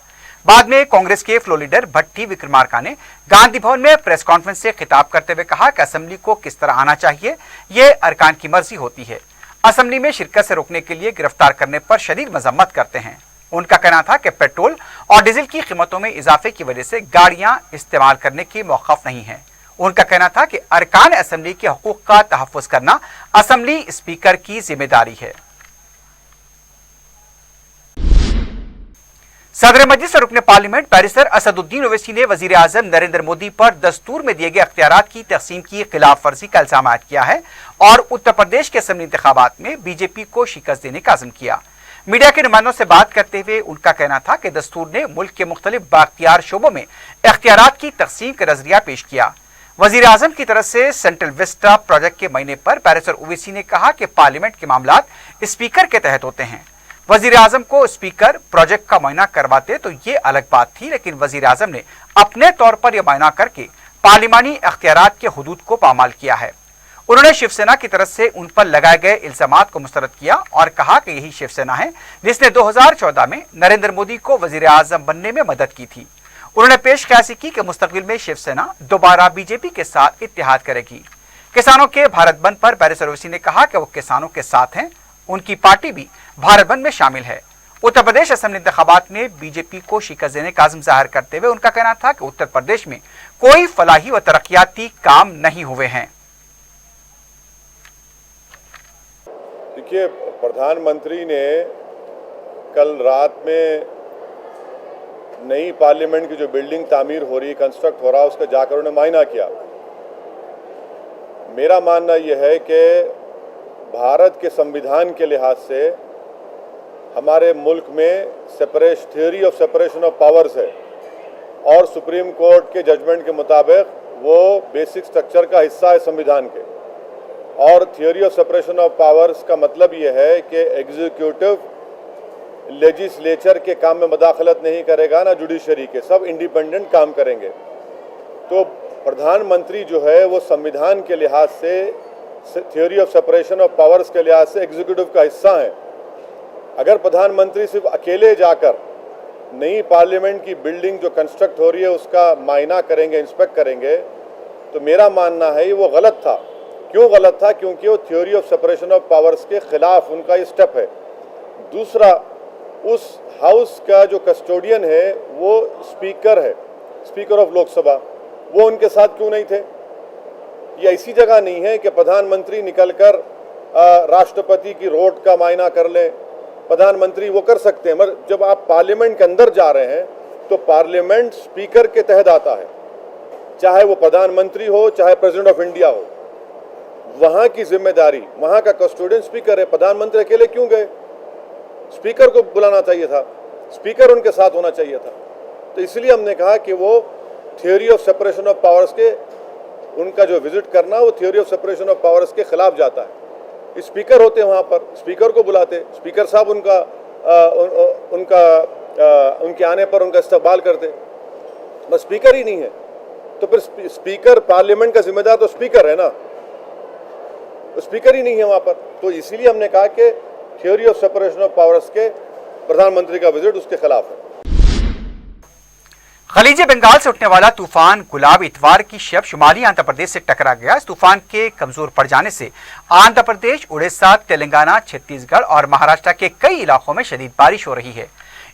बाद में कांग्रेस के फ्लोर लीडर भट्टी विक्रमार्का ने गांधी भवन में प्रेस कॉन्फ्रेंस से खिताब करते हुए कहा कि असेंबली को किस तरह आना चाहिए ये अरकान की मर्जी होती है. असेंबली में शिरकत से रोकने के लिए गिरफ्तार करने पर शदीद मजम्मत करते हैं. उनका कहना था कि पेट्रोल और डीजल की कीमतों में इजाफे की वजह से गाड़ियां इस्तेमाल करने की मौक़िफ़ नहीं है. उनका कहना था कि अरकान असेंबली के हकूक़ का तहफ़्फ़ुज़ करना असेंबली स्पीकर की जिम्मेदारी है. सदर मजलिस और रुकन पार्लियामेंट बैरिस्टर असदुद्दीन ओवैसी ने वज़ीर आज़म नरेंद्र मोदी पर दस्तूर में दिए गए अख्तियारात की तक़सीम की खिलाफ वर्जी का इल्ज़ाम आयद किया है और उत्तर प्रदेश के असेंबली इंतखाबात में बीजेपी को शिकस्त देने का अज़्म किया. मीडिया के नुमाइंदों से बात करते हुए उनका कहना था कि दस्तूर ने मुल्क के मुख्तलिफ बाख्तियार शोबों में अख्तियारात की तक़सीम का नज़रिया पेश किया. वज़ीर आज़म की तरफ से सेंट्रल विस्टा प्रोजेक्ट के महीने पर बैरिस्टर ओवैसी ने कहा कि पार्लियामेंट के मामलात स्पीकर के तहत होते हैं. वज़ीर आज़म को स्पीकर प्रोजेक्ट का मुआयना करवाते तो ये अलग बात थी, लेकिन वज़ीर आज़म ने अपने तौर पर यह मुआयना करके पार्लिमानी अख्तियारात के हुदूद को पामाल किया है. उन्होंने शिवसेना की तरफ से उन पर लगाए गए इल्ज़ामात को मुस्तरद किया और कहा कि यही शिवसेना है जिसने 2014 में नरेंद्र मोदी को वज़ीर आज़म बनने में मदद की थी. उन्होंने पेश ख्यासी की कि मुस्तक़बिल में शिवसेना दोबारा बीजेपी के साथ इत्तेहाद करेगी. किसानों के भारत बंद पर बैरिस्टर ओवैसी ने कहा कि वो किसानों के साथ हैं, उनकी पार्टी भी भारत बंद में शामिल है. उत्तर प्रदेश असेंबली इंतखाबात में बीजेपी को शिकस्त देने का आज़म जाहिर करते हुए उनका कहना था कि उत्तर प्रदेश में कोई फलाही व तरक्याती काम नहीं हुए हैं। देखिए, प्रधानमंत्री ने कल रात में नई पार्लियामेंट की जो बिल्डिंग तामीर हो रही, कंस्ट्रक्ट हो रहा, उसका जाकर उन्होंने मायना किया। मेरा मानना यह है कि भारत के संविधान के लिहाज से हमारे मुल्क में theory of separation of powers है और सुप्रीम कोर्ट के जजमेंट के मुताबिक वो बेसिक स्ट्रक्चर का हिस्सा है संविधान के। और theory of separation of powers का मतलब ये है कि एग्जीक्यूटिव लेजिस्लेचर के काम में मदाखलत नहीं करेगा, ना जुडिशरी के, सब इंडिपेंडेंट काम करेंगे। तो प्रधानमंत्री जो है वो संविधान के लिहाज से, theory of separation of powers के लिहाज से एग्जीक्यूटिव का हिस्सा है। अगर प्रधानमंत्री सिर्फ अकेले जाकर नई पार्लियामेंट की बिल्डिंग जो कंस्ट्रक्ट हो रही है उसका मायना करेंगे, इंस्पेक्ट करेंगे, तो मेरा मानना है वो गलत था। क्यों गलत था? क्योंकि वो theory of separation of powers के खिलाफ उनका ये स्टेप है। दूसरा, उस हाउस का जो कस्टोडियन है वो स्पीकर है, स्पीकर ऑफ लोकसभा, वो उनके साथ क्यों नहीं थे? ये ऐसी जगह नहीं है कि प्रधानमंत्री निकलकर राष्ट्रपति की रोड का मायना कर लें। प्रधानमंत्री वो कर सकते हैं, मगर जब आप पार्लियामेंट के अंदर जा रहे हैं तो पार्लियामेंट स्पीकर के तहत आता है, चाहे वो प्रधानमंत्री हो चाहे प्रेसिडेंट ऑफ इंडिया हो। वहाँ की जिम्मेदारी, वहाँ का कस्टोडियन स्पीकर है। प्रधानमंत्री अकेले क्यों गए? स्पीकर को बुलाना चाहिए था, स्पीकर उनके साथ होना चाहिए था। तो इसलिए हमने कहा कि वो theory of separation of powers के, उनका जो विजिट करना वो theory of separation of powers के खिलाफ जाता है। स्पीकर होते वहाँ पर, स्पीकर को बुलाते, स्पीकर साहब उनके आने पर उनका इस्तकबाल करते, बस स्पीकर ही नहीं है। तो फिर स्पीकर, पार्लियामेंट का जिम्मेदार तो स्पीकर है ना, तो स्पीकर ही नहीं है वहाँ पर। तो इसीलिए हमने कहा कि theory of separation of powers के प्रधानमंत्री का विजिट उसके खिलाफ है। खलीज बंगाल से उठने वाला तूफान गुलाब इतवार की शब शुमाली आंध्र प्रदेश से टकरा गया। इस तूफान के कमजोर पड़ जाने से आंध्र प्रदेश, उड़ीसा, तेलंगाना, छत्तीसगढ़ और महाराष्ट्र के कई इलाकों में शदीद बारिश हो रही है।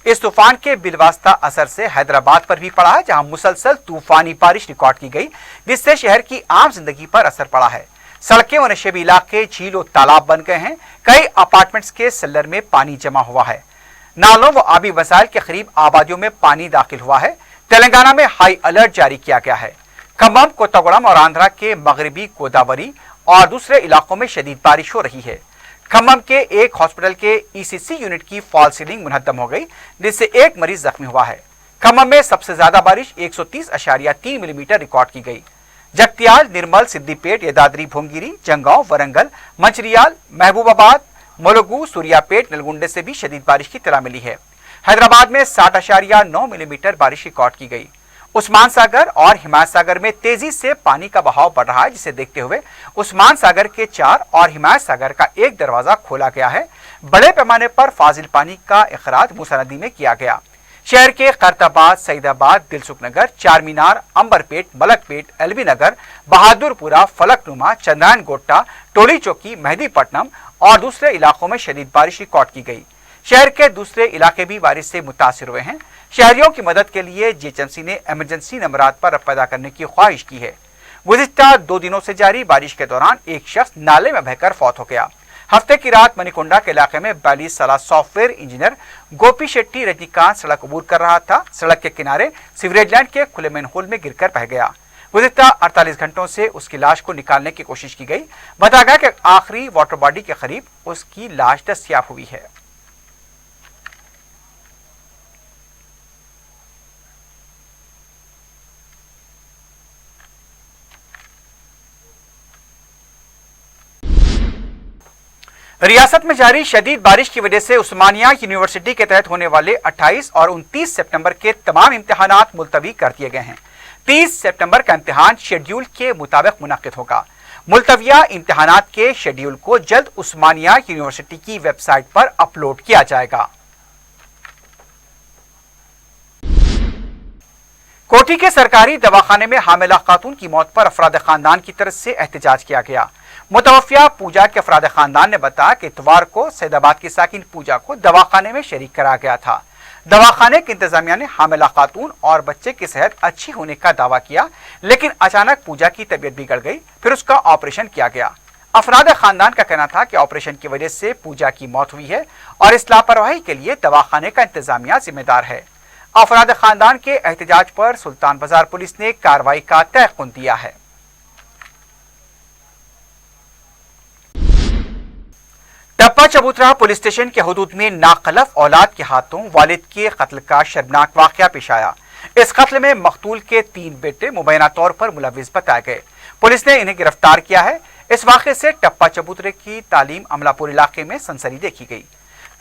इस तूफान के बिलवास्ता असर से हैदराबाद पर भी पड़ा है, जहां मुसलसल तूफानी बारिश रिकॉर्ड की गई, जिससे शहर की आम जिंदगी पर असर पड़ा है। सड़कें व नशेबी इलाके झील और तालाब बन गए हैं। कई अपार्टमेंट्स के सेलर में पानी जमा हुआ है। नालों व आबी वसाइल के करीब आबादियों में पानी दाखिल हुआ है। तेलंगाना में हाई अलर्ट जारी किया गया है। खम्मम, कोत्तागुड़म और आंध्रा के मगरबी गोदावरी और दूसरे इलाकों में शदीद बारिश हो रही है। खम्मम के एक हॉस्पिटल के ईसीसी यूनिट की फॉल सीलिंग मुनहद्दम हो गई, जिससे एक मरीज जख्मी हुआ है। खम्मम में सबसे ज्यादा बारिश 130.3 मिलीमीटर रिकॉर्ड की गई। जगतियाल, निर्मल, सिद्दीपेट, यदाद्री भोंगिरी, जंगांव, वरंगल, मंचिरियाल, महबूबाबाद, मुलुगु, सूर्यापेट, नलगुंडे से भी शदीद बारिश की इत्तला मिली है। हैदराबाद में 60.9 मिलीमीटर बारिश रिकॉर्ड की गई। उस्मान सागर और हिमायत सागर में तेजी से पानी का बहाव बढ़ रहा है, जिसे देखते हुए उस्मान सागर के 4 और हिमायत सागर का 1 दरवाजा खोला गया है। बड़े पैमाने पर फाजिल पानी का इखराज मूसा नदी में किया गया। शहर के खैरताबाद, सईदाबाद, दिलसुख नगर, चार मीनार, अंबरपेट, मलकपेट, एलबी नगर, बहादुरपुरा, फलकनुमा, चंद्रायन गोट्टा, टोली चौकी, मेहदीपट्टनम और दूसरे इलाकों में शदीद बारिश रिकॉर्ड की गई। शहर के दूसरे इलाके भी बारिश से मुतासिर हुए हैं। शहरियों की मदद के लिए जीएचएमसी ने इमरजेंसी नंबरात पर रफ्त पैदा करने की ख्वाहिश की है। गुज़िश्ता 2 दिनों से जारी बारिश के दौरान एक शख्स नाले में बहकर फौत हो गया। हफ्ते की रात मणिकुंडा के इलाके में 42 साला सॉफ्टवेयर इंजीनियर गोपी शेट्टी रजनीकांत सड़क अबूर कर रहा था। सड़क के किनारे सीवरेज लाइन के खुले मैनहोल में गिरकर बह गया। गुज़िश्ता 48 घंटों से उसकी लाश को निकालने की कोशिश की गई। बताया गया कि आखिरी वाटर बॉडी के करीब उसकी लाश दस्तयाब हुई है। रियासत में जारी शदीद बारिश की वजह से उस्मानिया यूनिवर्सिटी के तहत होने वाले 28 और 29 सितंबर के तमाम इम्तिहानात मुलतवी कर दिए गए हैं। 30 सितंबर का इम्तिहान शेड्यूल के मुताबिक मुनक्किद होगा। मुलतविया इम्तिहानात के शेड्यूल को जल्द उस्मानिया यूनिवर्सिटी की वेबसाइट पर अपलोड किया जाएगा। कोठी के सरकारी दवाखाने में हामिला खातून की मौत पर अफराद खानदान की तरफ से एहतजाज किया गया। मुतवफ़िया पूजा के अफराद खानदान ने बताया कि इतवार को सैदाबाद की साकिन पूजा को दवाखाने में शरीक करा गया था। दवाखाने की इंतजामिया ने हामिला खातून और बच्चे की सेहत अच्छी होने का दावा किया, लेकिन अचानक पूजा की तबीयत बिगड़ गई, फिर उसका ऑपरेशन किया गया। अफराद खानदान का कहना था कि ऑपरेशन की वजह से पूजा की मौत हुई है और इस लापरवाही के लिए दवाखाने का इंतजामिया जिम्मेदार है। अफराद खानदान के एहतजाज पर सुल्तान बाजार पुलिस ने कार्रवाई का तयक़ुन दिया है। टप्पा चबूतरा पुलिस स्टेशन के हुदूद में नाखलफ औलाद के हाथों वालिद के कत्ल का शर्मनाक वाकया पेश आया। इस कत्ल में मकतूल के 3 बेटे मुबैना तौर पर मुलविस बताए गए। पुलिस ने इन्हें गिरफ्तार किया है। इस वाक़े से टप्पा चबूतरे की तालीम अमलापुर इलाके में सनसनी देखी गई।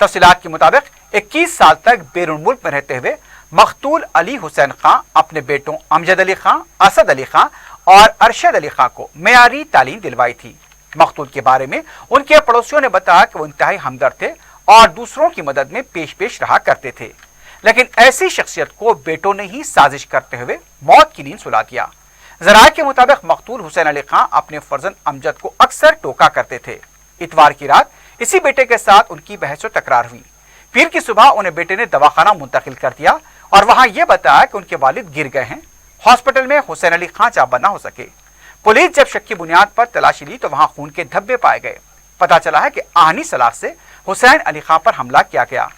तफसीलात के मुताबिक 21 साल तक बैरून मुल्क में रहते हुए मकतूल अली हुसैन खां अपने बेटों अमजद अली खां, असद अली खां और अरशद अली खां को मेयारी तालीम दिलवाई थी। मकतूल के बारे में उनके पड़ोसियों ने बताया कि वो इंतहाई हमदर्द थे और दूसरों की मदद में पेश रहा करते थे, लेकिन ऐसी शख्सियत को बेटों ने ही साजिश करते हुए मौत की नींद सुला दिया। ज़राए के मुताबिक मकतूल हुसैन अली खां अपने फर्जंद अमजद को अक्सर टोका करते थे। इतवार की रात इसी बेटे के साथ उनकी बहस व तकरार हुई। पीर की सुबह उन्हें बेटे ने दवाखाना मुंतकिल कर दिया और वहां यह बताया कि उनके वालिद गिर गए हैं। हॉस्पिटल में हुसैन अली खां जाबा न हो सके। पुलिस जब शक की बुनियाद पर तलाशी ली तो वहां खून के धब्बे पाए गए। पता चला है कि आहनी सलाख से हुसैन अली खां पर हमला किया गया।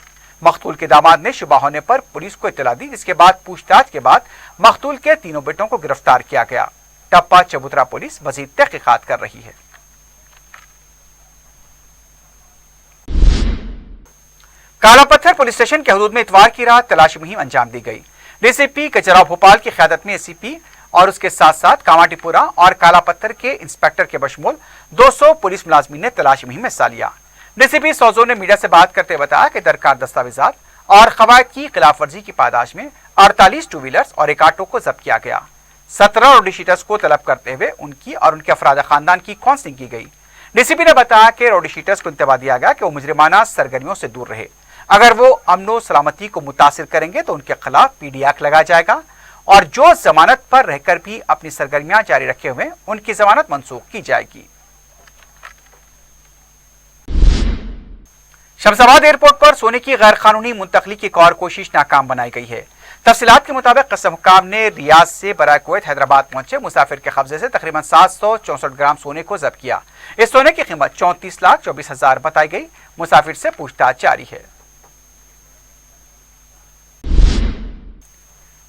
मकतूल के दामाद ने शुबा होने पर पुलिस को इत्तला दी, जिसके बाद पूछताछ के बाद मकतूल के 3 बेटों को गिरफ्तार किया गया। टप्पा चबूतरा पुलिस मजीद तहकीकात कर रही है। काला पत्थर पुलिस स्टेशन के हुदूद में इतवार की रात तलाशी मुहिम अंजाम दी गई। डीसीपी कचरा भोपाल की क़यादत में एसीपी और उसके साथ साथ कामाटीपुरा और काला पत्थर के इंस्पेक्टर के बशमूल 200 पुलिस मुलाजमीन ने तलाशी मुहिम में हिस्सा लिया। डीसीपी सोजो ने मीडिया से बात करते हुए बताया कि दरकार दस्तावेजात और कवायद की खिलाफ वर्जी की पादाश में 48 टू व्हीलर्स और एक ऑटो को जब्त किया गया। 17 रोडी शीटर्स को तलब करते हुए उनकी और उनके अफराद खानदान की काउंसलिंग की गई। डीसीपी ने बताया कि रोडी शीटर्स को इंतबा दिया गया कि वो मुजरिमाना सरगर्मियों से दूर रहे। अगर वो अमनो सलामती को मुतासिर करेंगे तो उनके खिलाफ पीडी एक्ट लगाया जाएगा और जो जमानत पर रहकर भी अपनी सरगर्मियां जारी रखे हुए उनकी जमानत मंसूख की जाएगी। शमशाबाद एयरपोर्ट पर सोने की गैर कानूनी मुंतकली की एक और कोशिश नाकाम बनाई गई है। तफसीलात के मुताबिक कसम हुकाम ने रियाद से बराए कुवैत हैदराबाद पहुंचे मुसाफिर के कब्जे से तकरीबन 764 ग्राम सोने को जब्त किया। इस सोने की कीमत 34,24,000 बताई गई। मुसाफिर से पूछताछ जारी है।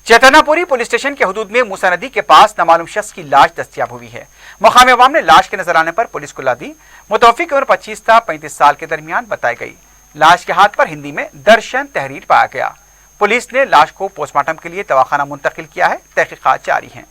चैतनापुरी पुलिस स्टेशन के हुदूद में मूसा नदी के पास नामालूम शख्स की लाश दस्तयाब हुई है। मुकामी अवाम ने लाश के नजर आने पर पुलिस को ला दी। मुतवफ़्फ़ी की उम्र 25 था 35 साल के दरमियान बताई गई। लाश के हाथ पर हिंदी में दर्शन तहरीर पाया गया। पुलिस ने लाश को पोस्टमार्टम के लिए दवाखाना मुंतकिल किया है। तहकीकात जारी हैं।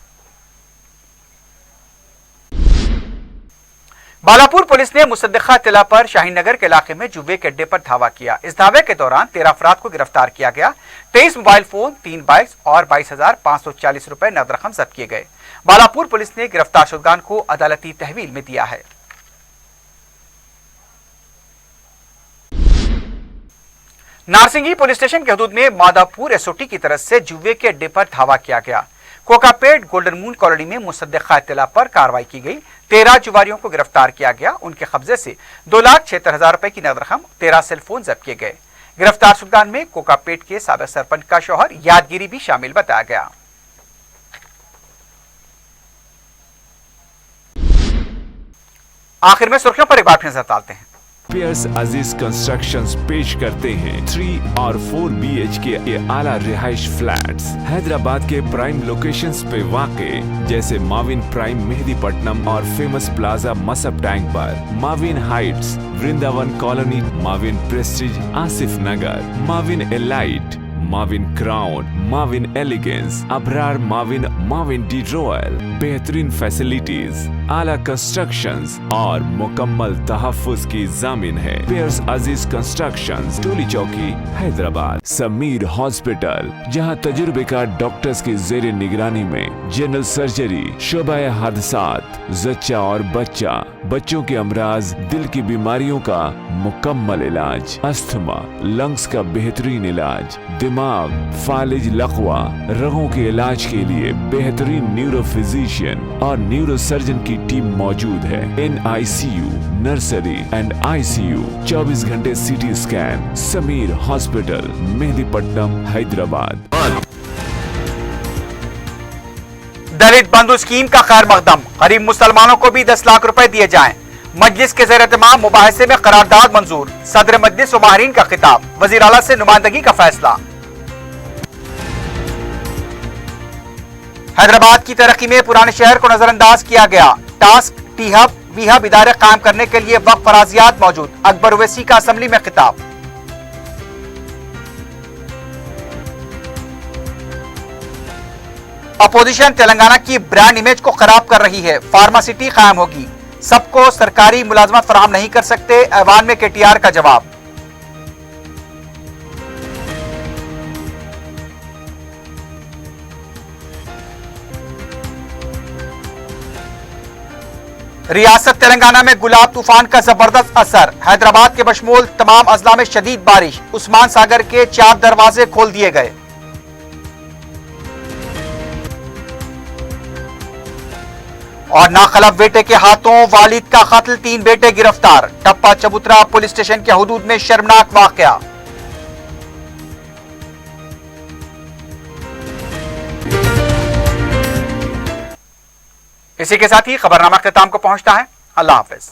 बालापुर पुलिस ने मुसद्दिक़ा इत्तला पर शाहीन नगर के इलाके में जुए के अड्डे पर धावा किया। इस धावे के दौरान 13 अफराद को गिरफ्तार किया गया। 23 मोबाइल फोन, 3 बाइक्स और 22,540 रुपए नकद रकम जब्त किए गए। बालापुर पुलिस ने गिरफ्तार शुदगान को अदालती तहवील में दिया है। नारसिंगी पुलिस स्टेशन के हदूद में मादापुर एसओटी की तरफ से जुए के अड्डे पर धावा किया गया। कोकापेट गोल्डन मून कॉलोनी में मुसद्दिक़ा इत्तला पर कार्रवाई की गई। 13 जुआरियों को गिरफ्तार किया गया। उनके कब्जे से 2,76,000 रुपए की नकद रकम, 13 सेल फोन जब्त किए गए। गिरफ्तार शुदगान में कोकापेट के साबिक सरपंच का शौहर यादगिरी भी शामिल बताया गया। आखिर में सुर्खियों पर एक बार फिर नजर डालते हैं। पियर्स अजीज कंस्ट्रक्शंस पेश करते हैं 3 और 4 BHK के आला रिहाइश फ्लैट्स हैदराबाद के प्राइम लोकेशंस पे वाक़े, जैसे माविन प्राइम मेहदीपट्टनम और फेमस प्लाजा मसब टैंक पर, Mavin heights Vrindavan colony, Mavin prestige Asif Nagar, Mavin elite, Mavin crown, Mavin elegance, Abrar Mavin, Mavin de royal, बेहतरीन फैसिलिटीज, आला कंस्ट्रक्शंस और मुकम्मल तहफ्फुज की जामिन है। पियर्स अजीज कंस्ट्रक्शंस, टोली चौकी, हैदराबाद। समीर हॉस्पिटल, जहां तजुर्बेकार डॉक्टर्स की जेर निगरानी में जनरल सर्जरी, शोबा हादसात, जच्चा और बच्चा, बच्चों के अमराज, दिल की बीमारियों का मुकम्मल इलाज, अस्थमा, लंग्स का बेहतरीन इलाज, दिमाग, फालिज लकवा रगों के इलाज के लिए बेहतरीन न्यूरो फिजिशियन और न्यूरो सर्जन की टीम मौजूद है। NICU, नर्सरी एंड ICU, 24 घंटे CT scan. Sameer hospital, Mehdipatnam, Hyderabad. Dalit Bandhu scheme का खैर मकदम, गरीब मुसलमानों को भी 10 लाख रुपए दिए जाएं। मजलिस के ज़ेर एहतमाम मुबाहिसे में करारदाद मंजूर। सदर मजलिस व माहिरीन का खिताब, वज़ीर आला से नुमाइंदगी का फैसला। हैदराबाद की तरक्की में पुराने शहर को नजरअंदाज किया गया। टास्क, टी हब, वी हब इदारे कायम करने के लिए वक्फ फराजियात मौजूद। अकबर ओवैसी का असेंबली में खिताब। अपोजिशन तेलंगाना की ब्रांड इमेज को खराब कर रही है। फार्मा सिटी कायम होगी। सबको सरकारी मुलाजमत फराहम नहीं कर सकते, ऐवान में KTR का जवाब। रियासत तेलंगाना में गुलाब तूफान का जबरदस्त असर। हैदराबाद के बशमूल तमाम अजला में शदीद बारिश। उस्मान सागर के 4 दरवाजे खोल दिए गए। और नाखलफ बेटे के हाथों वालिद का कत्ल, 3 बेटे गिरफ्तार। टप्पा चबूतरा पुलिस स्टेशन के हुदूद में शर्मनाक वाकया। इसी के साथ ही खबरनामा ख़िताम को पहुंचता है। अल्लाह हाफिज।